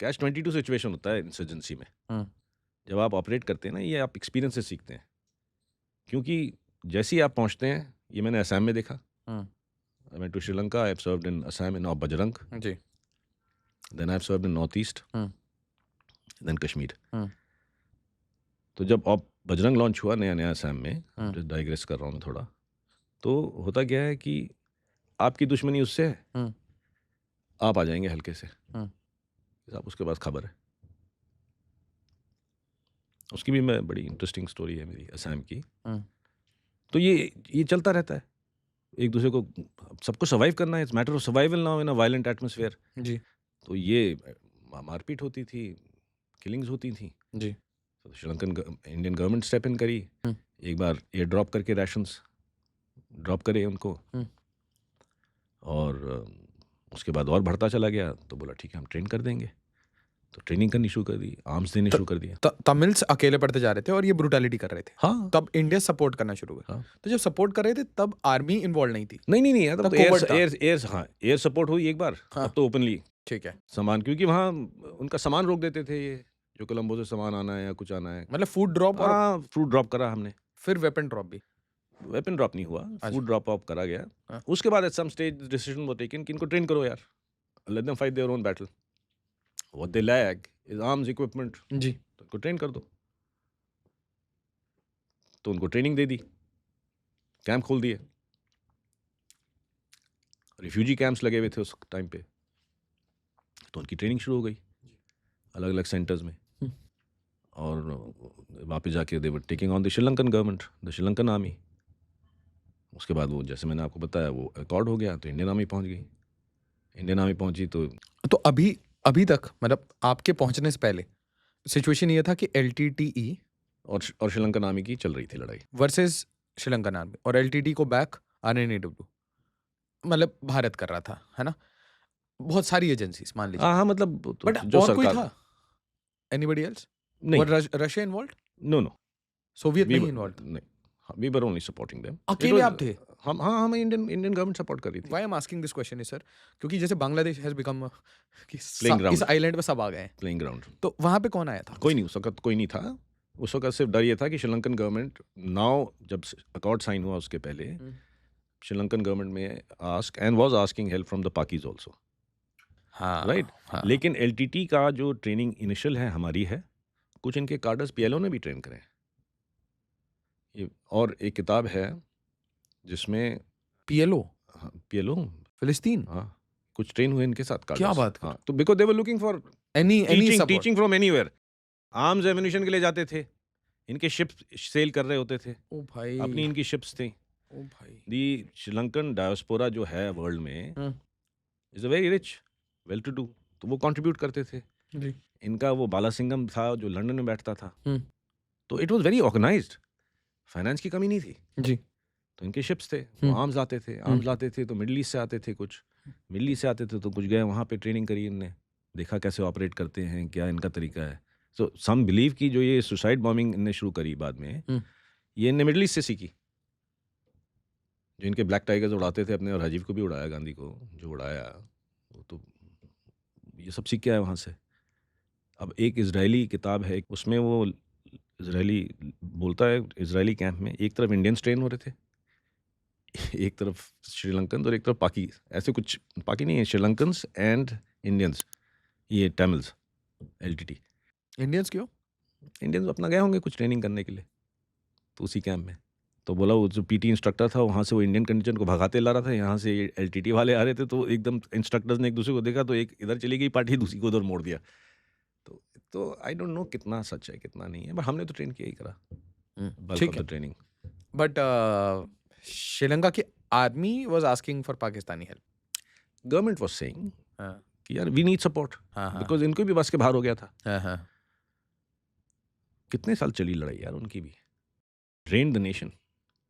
कैच 22 सिचुएशन होता है इंसर्जेंसी में। जब आप ऑपरेट करते हैं ना, ये आप एक्सपीरियंस से सीखते हैं, क्योंकि जैसे ही आप पहुंचते हैं, ये मैंने असम में देखा। I went to Sri Lanka. I have served in Assam in Bajrang. Ji. Then I have served in Northeast. Then Kashmir. तो जब बजरंग लॉन्च हुआ नया असम में, डाइग्रेस कर रहा हूँ मैं थोड़ा, तो होता क्या है कि आपकी दुश्मनी उससे है, आप आ जाएंगे हल्के से, आप उसके पास खबर है। उसकी भी मैं बड़ी इंटरेस्टिंग स्टोरी है मेरी असम की। तो ये चलता रहता है, एक दूसरे को, सबको सर्वाइव करना है। It's matter of survival now in a violent atmosphere. जी। तो ये मारपीट होती थी, किलिंग्स होती थी जी। तो Sri Lankan Indian government step in करी, एक बार एयर ड्रॉप करके राशंस ड्रॉप करे उनको, और उसके बाद और बढ़ता चला गया। तो बोला ठीक है, हम ट्रेन कर देंगे, तो ट्रेनिंग करनी शुरू कर दी, आर्म्स देने शुरू कर दिया। तमिल्स अकेले पड़ते जा रहे थे और ये ब्रूटैलिटी कर रहे थे। हाँ, तब इंडिया सपोर्ट करना शुरू हुआ। हाँ। तो जब सपोर्ट कर रहे थे तब आर्मी इन्वॉल्व नहीं थी? नहीं, तब तब तो covert था। एयर सपोर्ट हुई एक बार। हाँ। अब तो ओपनली ठीक है। सामान, क्योंकि वहाँ उनका सामान रोक देते थे, ये जो कोलंबो से सामान आना है या कुछ आना है। मतलब फूड ड्रॉप और हाँ, फ्रूट ड्रॉप करा हमने। फिर वेपन ड्रॉप भी? वेपन ड्रॉप नहीं हुआ, फूड ड्रॉप ऑफ करा गया। हाँ। उसके बाद at some stage decision was taken कि इनको ट्रेन करो यार, let them fight their own battle, what they lack is arms equipment, जी। तो उनको ट्रेन कर दो। तो उनको ट्रेनिंग दे दी, कैंप खोल दिए, रिफ्यूजी कैंप्स लगे हुए थे उस टाइम पे, तो उनकी ट्रेनिंग शुरू हो गई अलग अलग सेंटर्स में। और वहाँ पे जाके they were taking on the Sri Lankan government, the Sri Lankan army. उसके बाद वो, जैसे मैंने आपको बताया, वो अकॉर्ड हो गया, तो इंडियन आर्मी पहुँच गई। इंडियन आर्मी पहुँची तो अभी तक, मतलब आपके पहुंचने से पहले सिचुएशन ये था कि LTTE और श्रीलंकन आर्मी की चल रही थी लड़ाई वर्सेस श्रीलंकन आर्मी, और LTTE को बैक RNAW मतलब भारत कर रहा था, है ना? बहुत सारी एजेंसीज मान लीजिए। हाँ, मतलब तो बट जो और कोई सरकार, था? Anybody else? नहीं, रशिया इन्वॉल्व? नो, सोवियत नहीं इन्वॉल्व? नहीं, we were only supporting them. अकेले आप थे? हम इंडियन गवर्नमेंट सपोर्ट कर रही थी। Why I am asking this question is sir, क्योंकि जैसे Bangladesh has become Playing ground. इस आइलैंड पे सब आ गए हैं, प्लेइंग ग्राउंड तो वहां पे कौन आया था? कोई नहीं, उस वक्त कोई नहीं था। उस वक्त सिर्फ डर ये था कि श्रीलंकन गवर्नमेंट, नाउ जब अकॉर्ड साइन हुआ उसके पहले, श्रीलंकन गवर्नमेंट में ask and was asking help from the Pakis also, हाँ, राइट। हाँ। लेकिन LTT का जो ट्रेनिंग इनिशियल है हमारी है, कुछ इनके कार्डर्स PLO ने भी ट्रेन करे हैं। और एक किताब है जिसमें PLO PLO, फिलिस्तीन, हाँ, कुछ ट्रेन हुए इनके साथ कार्डर्स। क्या बात कर? हाँ, तो because they were looking for any support, teaching from anywhere. Arms ammunition के लिए जाते थे, इनके शिप्स सेल कर रहे होते थे, ओ भाई, अपनी इनकी शिप्स थी। ओ भाई। दी श्रीलंकन डायस्पोरा जो है वर्ल्ड में is a very rich, well to do, तो वो कंट्रीब्यूट करते थे। जी। इनका वो बालासिंगम था जो लंदन में बैठता था, तो it was very organised, finance की कमी नहीं थी जी। तो इनके शिप्स थे, वो आर्म्स लाते थे, तो मिडल ईस्ट से आते थे, कुछ मिडल ईस्ट से आते थे, तो कुछ गए वहाँ पे ट्रेनिंग करी इनने, देखा कैसे ऑपरेट करते हैं, क्या इनका तरीका है। सो सम बिलीव की जो ये सुसाइड बॉम्बिंग इनने शुरू करी बाद में, ये इनने मिडल ईस्ट से सीखी, जो इनके ब्लैक टाइगर्स उड़ाते थे अपने, और राजीव को भी उड़ाया, गांधी को जो उड़ाया, वो तो ये सब सीख के आया वहाँ से। अब एक इजरायली किताब है, उसमें वो इजरायली बोलता है, इजरायली कैंप में एक तरफ इंडियंस ट्रेन हो रहे थे, एक तरफ श्रीलंकन और एक तरफ पाकी, ऐसे कुछ, पाकी नहीं है, श्रीलंकन्स एंड इंडियंस, ये तमिल्स, एलटीटी। इंडियंस क्यों? इंडियंस अपना गए होंगे कुछ ट्रेनिंग करने के लिए, तो उसी कैंप में। तो बोला वो जो पीटी इंस्ट्रक्टर था वहाँ से वो इंडियन कंटिजेंट को भगाते ला रहा था, यहाँ से एलटीटी वाले आ रहे थे, तो एकदम इंस्ट्रक्टर्स ने एक दूसरे को देखा, तो एक इधर चली गई पार्टी, दूसरी को उधर मोड़ दिया। तो आई डोंट नो कितना सच है कितना नहीं है, बट हमने तो ट्रेन किया ही करा, बल्क ठीक ऑफ है, द ट्रेनिंग। बट श्रीलंका की army was asking for Pakistani help. Government was saying हाँ कि यार वी नीड सपोर्ट, हाँ हाँ बिकॉज इनको भी बस के बाहर हो गया था। हाँ हाँ। कितने साल चली लड़ाई यार उनकी भी, drain the nation.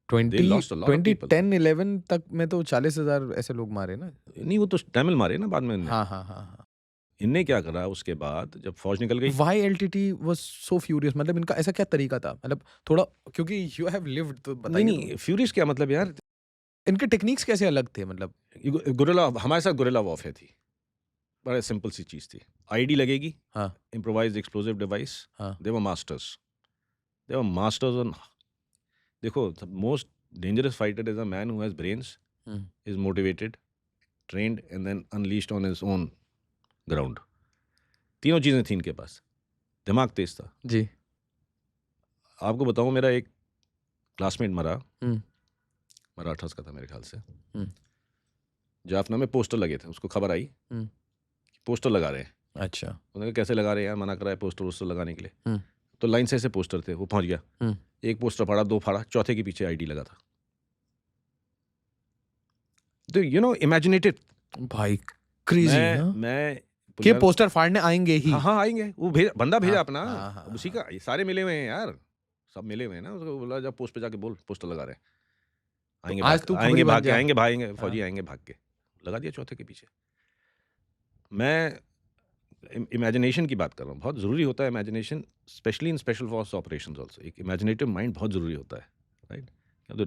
20 lost a lot of people. 2010-11 तक में तो 40,000 ऐसे लोग मारे ना। नहीं वो तो तमिल मारे ना बाद में इनने। हाँ हाँ हाँ हाँ। इनने क्या करा उसके बाद जब फौज निकल गई, Why LTT was so furious? मतलब इनका ऐसा क्या तरीका था? मतलब थोड़ा, क्योंकि you have lived, तो नहीं बताइए नहीं फ्यूरियस क्या मतलब यार, तो। इनके टेक्निक्स कैसे अलग थे? मतलब गुरिल्ला, हमारे साथ गुरिल्ला वॉरफेयर थी, बड़ा सिंपल सी चीज़ थी, आईडी लगेगी, हाँ इम्प्रोवाइज्ड एक्सप्लोसिव डिवाइस, हाँ दे वर मास्टर्स ऑन। देखो the most dangerous fighter is a man who has brains, is motivated, trained and then unleashed on his own ground. तीनों चीज़ें थी इनके पास, दिमाग तेज था। जी। आपको बताऊं, मेरा एक क्लासमेट मरा, हम्म मराठास का था मेरे ख्याल से, हम्म जाफना में पोस्टर लगे थे, उसको खबर आई हम्म। कि पोस्टर लगा रहे हैं। अच्छा। उन्होंने कहा कैसे लगा रहे हैं यार, मना करा है पोस्टर वोस्टर लगाने के लिए। हम्म तो लाइन से ऐसे पोस्टर थे, वो पहुंच गया, हम्म। एक पोस्टर फाड़ा, दो फाड़ा, चौथे के पीछे आईडी लगा था। तो यू नो इमेजिनेटेड। भाई क्रेजी। मैं के पुलियान- पोस्टर फाड़ने आएंगे ही। हाँ हाँ आएंगे, वो बंदा भेजा हाँ, अपना, हाँ, हाँ, अब उसी का, ये सारे मिले हुए हैं यार, सब मिले हुए हैं ना। उसको बोला जब पोस्ट पे जाके बोल पोस्टर लगा रहे हैं, आएंगे आज भाग, तू आएंगे खबरी बन भाग के, जा। आएंगे भागेंगे, हाँ। फौजी आएंगे भाग के, लगा दिया चौथे के पीछे। मैं इमेजिनेशन की बात कर रहा हूँ, बहुत ज़रूरी होता है imagination, specially in special force operations also. एक इमेजिनेटिव माइंड बहुत ज़रूरी होता है, राइट?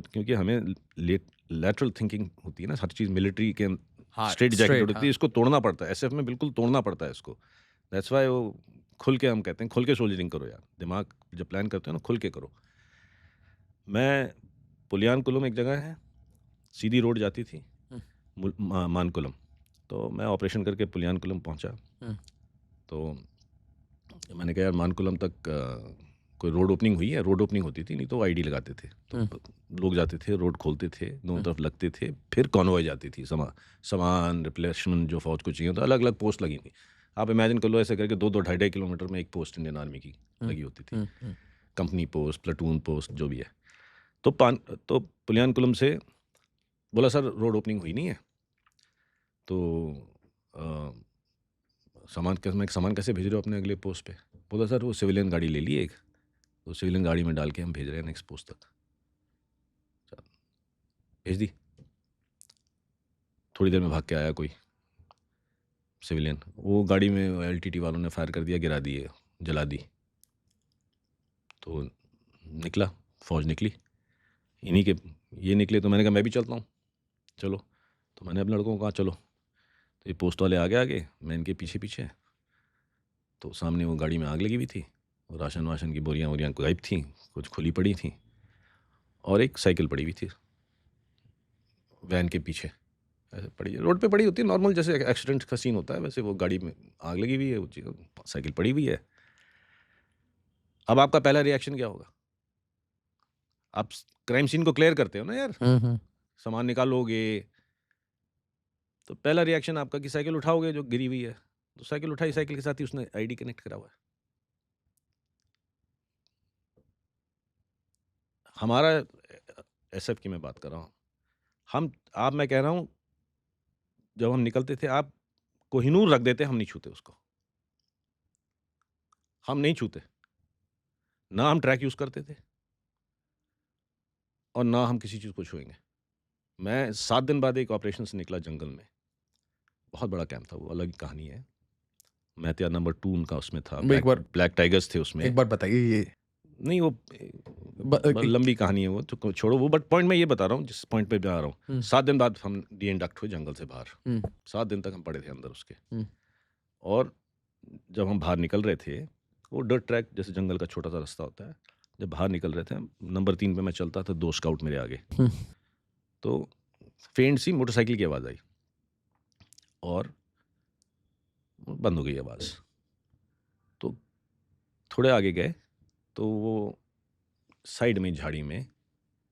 क्योंकि हमें लैटरल थिंकिंग होती है ना, हर चीज़ मिलिट्री के हाँ, स्ट्रेट जैकेट straight, होती है, इसको तोड़ना पड़ता है, एसएफ में बिल्कुल तोड़ना पड़ता है इसको। दैट्स वाई वो खुल के, हम कहते हैं खुल के सोल्जरिंग करो यार, दिमाग जब प्लान करते हो ना खुल के करो। मैं पुलियानकुलम एक जगह है, सीधी रोड जाती थी मानकुलम, तो मैं ऑपरेशन करके पुलियानकुलम पहुंचा। तो मैंने कहा यार मानकुलम तक कोई रोड ओपनिंग हुई है? रोड ओपनिंग होती थी, नहीं तो आईडी लगाते थे, तो लोग जाते थे, रोड खोलते थे, दोनों तरफ लगते थे, फिर कॉन्वॉय जाती थी, सामान रिप्लेसमेंट जो फौज को चाहिए होता, अलग अलग पोस्ट लगी थी। आप इमेजिन कर लो ऐसे करके 2-2 2.5 किलोमीटर में एक पोस्ट इंडियन आर्मी की लगी होती थी, कंपनी पोस्ट, प्लाटून पोस्ट, जो भी है। तो पुलियानकुलम से बोला सर रोड ओपनिंग हुई नहीं है, तो सामान कैसे भेज रहे हो अपने अगले पोस्ट पे? बोला सर वो सिविलियन गाड़ी ले ली एक, तो सिविलियन गाड़ी में डाल के हम भेज रहे हैं नेक्स्ट पोस्ट तक। भेज दी, थोड़ी देर में भाग के आया कोई सिविलियन, वो गाड़ी में एलटीटी वालों ने फायर कर दिया, गिरा दिए, जला दी। तो निकला, फौज निकली, इन्हीं के ये निकले, तो मैंने कहा मैं भी चलता हूँ, चलो। तो मैंने अपने लड़कों को कहा चलो, तो ये पोस्ट वाले आगे आगे, मैं इनके पीछे पीछे। तो सामने वो गाड़ी में आग लगी हुई थी, और राशन वाशन की बोरियाँ वोरियाँ गायब थी, कुछ खुली पड़ी थी, और एक साइकिल पड़ी हुई थी वैन के पीछे, ऐसे पड़ी, रोड पे पड़ी होती है नॉर्मल, जैसे एक्सीडेंट का सीन होता है वैसे वो गाड़ी में आग लगी हुई है, वो साइकिल पड़ी हुई है। अब आपका पहला रिएक्शन क्या होगा? आप क्राइम सीन को क्लियर करते हो ना यार, सामान निकालोगे, तो पहला रिएक्शन आपका कि साइकिल उठाओगे जो गिरी हुई है, तो साइकिल उठाई, साइकिल के साथ ही उसने आईडी कनेक्ट करा हुआ है। हमारा एसएफ की मैं बात कर रहा हूँ, मैं कह रहा हूँ, जब हम निकलते थे आप कोहिनूर रख देते, हम नहीं छूते उसको, हम नहीं छूते, ना हम ट्रैक यूज़ करते थे और ना हम किसी चीज़ को छुएंगे। मैं 7 दिन बाद एक ऑपरेशन से निकला जंगल में, बहुत बड़ा कैंप था, वो अलग कहानी है। मैं नंबर 2 उनका उसमें था, एक बार ब्लैक टाइगर्स थे उसमें। एक बार बताइए, ये नहीं वो लंबी कहानी है वो, तो छोड़ो वो। बट पॉइंट मैं ये बता रहा हूँ, जिस पॉइंट पे मैं आ रहा हूँ, 7 दिन बाद हम डी इंडक्ट हुए जंगल से बाहर। 7 दिन तक हम पड़े थे अंदर उसके। और जब हम बाहर निकल रहे थे, वो डर्ट ट्रैक जैसे जंगल का छोटा सा रास्ता होता है, जब बाहर निकल रहे थे, नंबर 3 पे मैं चलता था, 2 स्काउट मेरे आगे। तो फेंट सी मोटरसाइकिल की आवाज़ आई और बंद हो गई आवाज़। तो थोड़े आगे गए तो वो साइड में झाड़ी में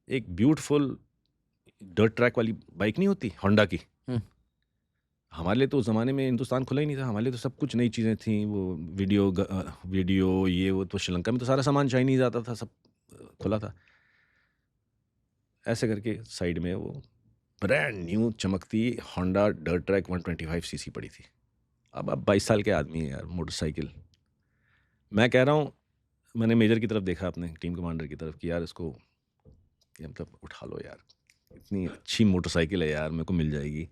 एक ब्यूटीफुल डर्ट ट्रैक वाली बाइक नहीं होती होंडा की। हमारे लिए तो उस ज़माने में हिंदुस्तान खुला ही नहीं था, हमारे लिए तो सब कुछ नई चीज़ें थी। वो वीडियो ये वो, तो श्रीलंका में तो सारा सामान चाइनीज़ आता था, सब खुला था। ऐसे करके साइड में वो ब्रांड न्यू चमकती होंडा डर्ट ट्रैक 125 सीसी पड़ी थी। अब आप 22 साल के आदमी हैं यार, मोटरसाइकिल। मैं कह रहा हूँ, मैंने मेजर की तरफ देखा, अपने टीम कमांडर की तरफ, कि यार इसको मतलब उठा लो यार, इतनी अच्छी मोटरसाइकिल है यार, मेरे को मिल जाएगी।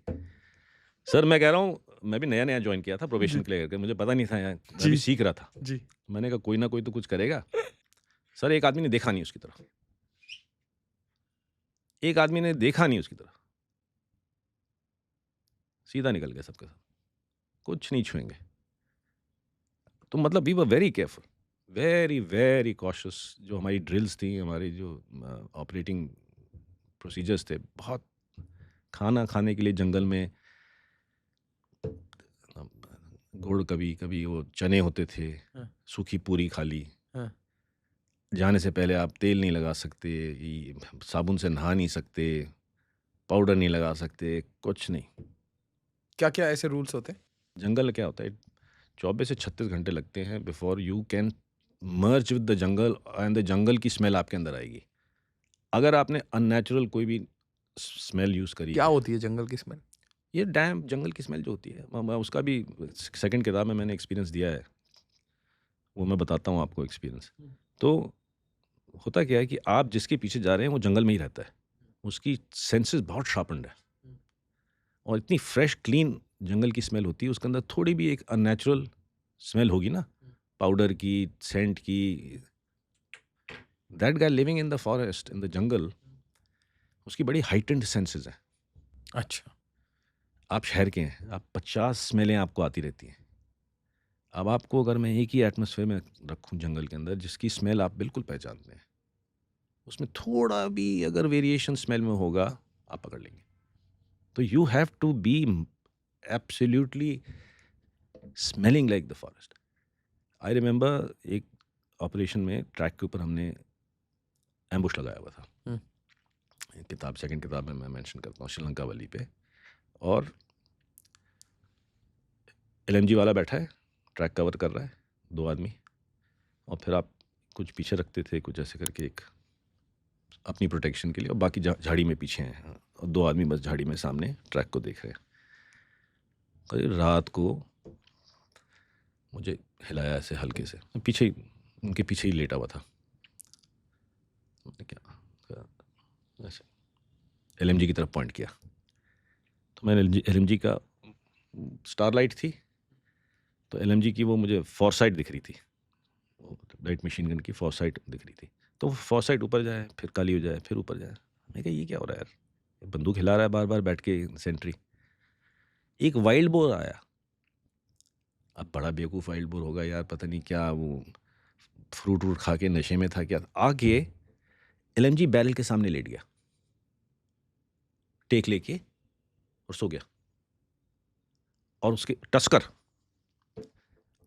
सर मैं कह रहा हूँ, मैं भी नया नया ज्वाइन किया था प्रोबेशन के लिए करके, मुझे पता नहीं था यार, मैं भी सीख रहा था जी। मैंने कहा कोई ना कोई तो कुछ करेगा। सर एक आदमी ने देखा नहीं उसकी तरफ, एक आदमी ने देखा नहीं उसकी तरफ, सीधा निकल गया सबके साथ, कुछ नहीं छुएंगे। तो मतलब we were very careful, very very cautious. जो हमारी ड्रिल्स थी, हमारी जो ऑपरेटिंग प्रोसीजर्स थे, बहुत। खाना खाने के लिए जंगल में गुड़, कभी कभी वो चने होते थे, सूखी पूरी खा ली। जाने से पहले आप तेल नहीं लगा सकते, साबुन से नहा नहीं सकते, पाउडर नहीं लगा सकते, कुछ नहीं। क्या क्या ऐसे रूल्स होते हैं? जंगल क्या होता है, 24 से 36 घंटे लगते हैं before you can merge with the jungle, and the jungle की स्मेल आपके अंदर आएगी। अगर आपने अननेचुरल कोई भी स्मेल यूज़ करी क्या है, होती है जंगल की स्मेल? ये डैम जंगल की स्मेल जो होती है, मैं उसका भी सेकंड किताब में मैंने एक्सपीरियंस दिया है, वो मैं बताता हूँ आपको एक्सपीरियंस। तो होता क्या है कि आप जिसके पीछे जा रहे हैं वो जंगल में ही रहता है, उसकी सेंसेस बहुत शार्पन्ड है, और इतनी फ्रेश क्लीन जंगल की स्मेल होती है, उसके अंदर थोड़ी भी एक अननेचुरल स्मेल होगी ना, पाउडर की, सेंट की, that guy living in the forest, in the jungle, उसकी बड़ी हाइटेंड सेंसेस हैं। अच्छा। आप शहर के हैं, आप 50 स्मेलें आपको आती रहती हैं। अब आपको अगर मैं एक ही एटमॉस्फेयर में रखूं जंगल के अंदर, जिसकी स्मेल आप बिल्कुल पहचानते हैं, उसमें थोड़ा भी अगर वेरिएशन स्मेल में होगा, आप पकड़ लेंगे। तो you have to be absolutely smelling like the forest. I remember एक ऑपरेशन में ट्रैक के ऊपर हमने एम्बुश लगाया हुआ था। किताब, सेकंड किताब में मैं मेंशन करता हूँ, श्रीलंका वाली पे। और एलएमजी वाला बैठा है, ट्रैक कवर कर रहा है, 2 आदमी, और फिर आप कुछ पीछे रखते थे, कुछ ऐसे करके, एक अपनी प्रोटेक्शन के लिए, और बाकी झाड़ी में पीछे हैं, और 2 आदमी बस झाड़ी में सामने ट्रैक को देख रहे हैं। करीब रात को मुझे हिलाया ऐसे हल्के से, पीछे ही, उनके पीछे ही लेटा हुआ था। क्या ऐसे एलएमजी की तरफ पॉइंट किया, तो मैंने एलएमजी का स्टारलाइट थी, तो एलएमजी की वो मुझे फॉरसाइट दिख रही थी, लाइट मशीन गन की फॉरसाइट दिख रही थी। तो फॉरसाइट ऊपर जाए, फिर काली हो जाए, फिर ऊपर जाए। मैं कहा ये क्या हो रहा है यार, बंदूक हिला रहा है बार बार बैठ के सेंट्री। एक वाइल्ड बोर आया, अब बड़ा बेवकूफ़ वाइल्ड बोर होगा यार, पता नहीं क्या वो फ्रूट व्रूट खा के नशे में था क्या, आके एलएमजी बैरल के सामने लेट गया, टेक लेके, और सो गया। और उसके टस्कर,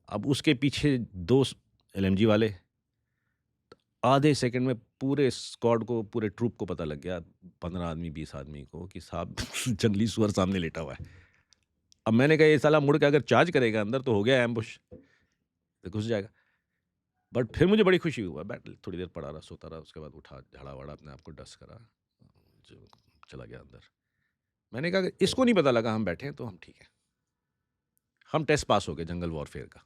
अब उसके पीछे 2 एलएमजी वाले, आधे सेकंड में पूरे स्क्वाड को, पूरे ट्रूप को पता लग गया, 15 आदमी 20 आदमी को, कि साहब जंगली सुअर सामने लेटा हुआ है। अब मैंने कहा ये साला मुड़ के अगर चार्ज करेगा अंदर तो हो गया एम्बुश, तो घुस जाएगा। बट फिर मुझे बड़ी खुशी हुआ, बैठ थोड़ी देर पड़ा रहा, सोता रहा, उसके बाद उठा, झाड़ा वाड़ा अपने आप को, डस्ट करा, जो चला गया अंदर। मैंने कहा इसको नहीं पता लगा हम बैठे हैं तो हम ठीक है, हम टेस्ट पास हो गए जंगल वॉरफेयर का।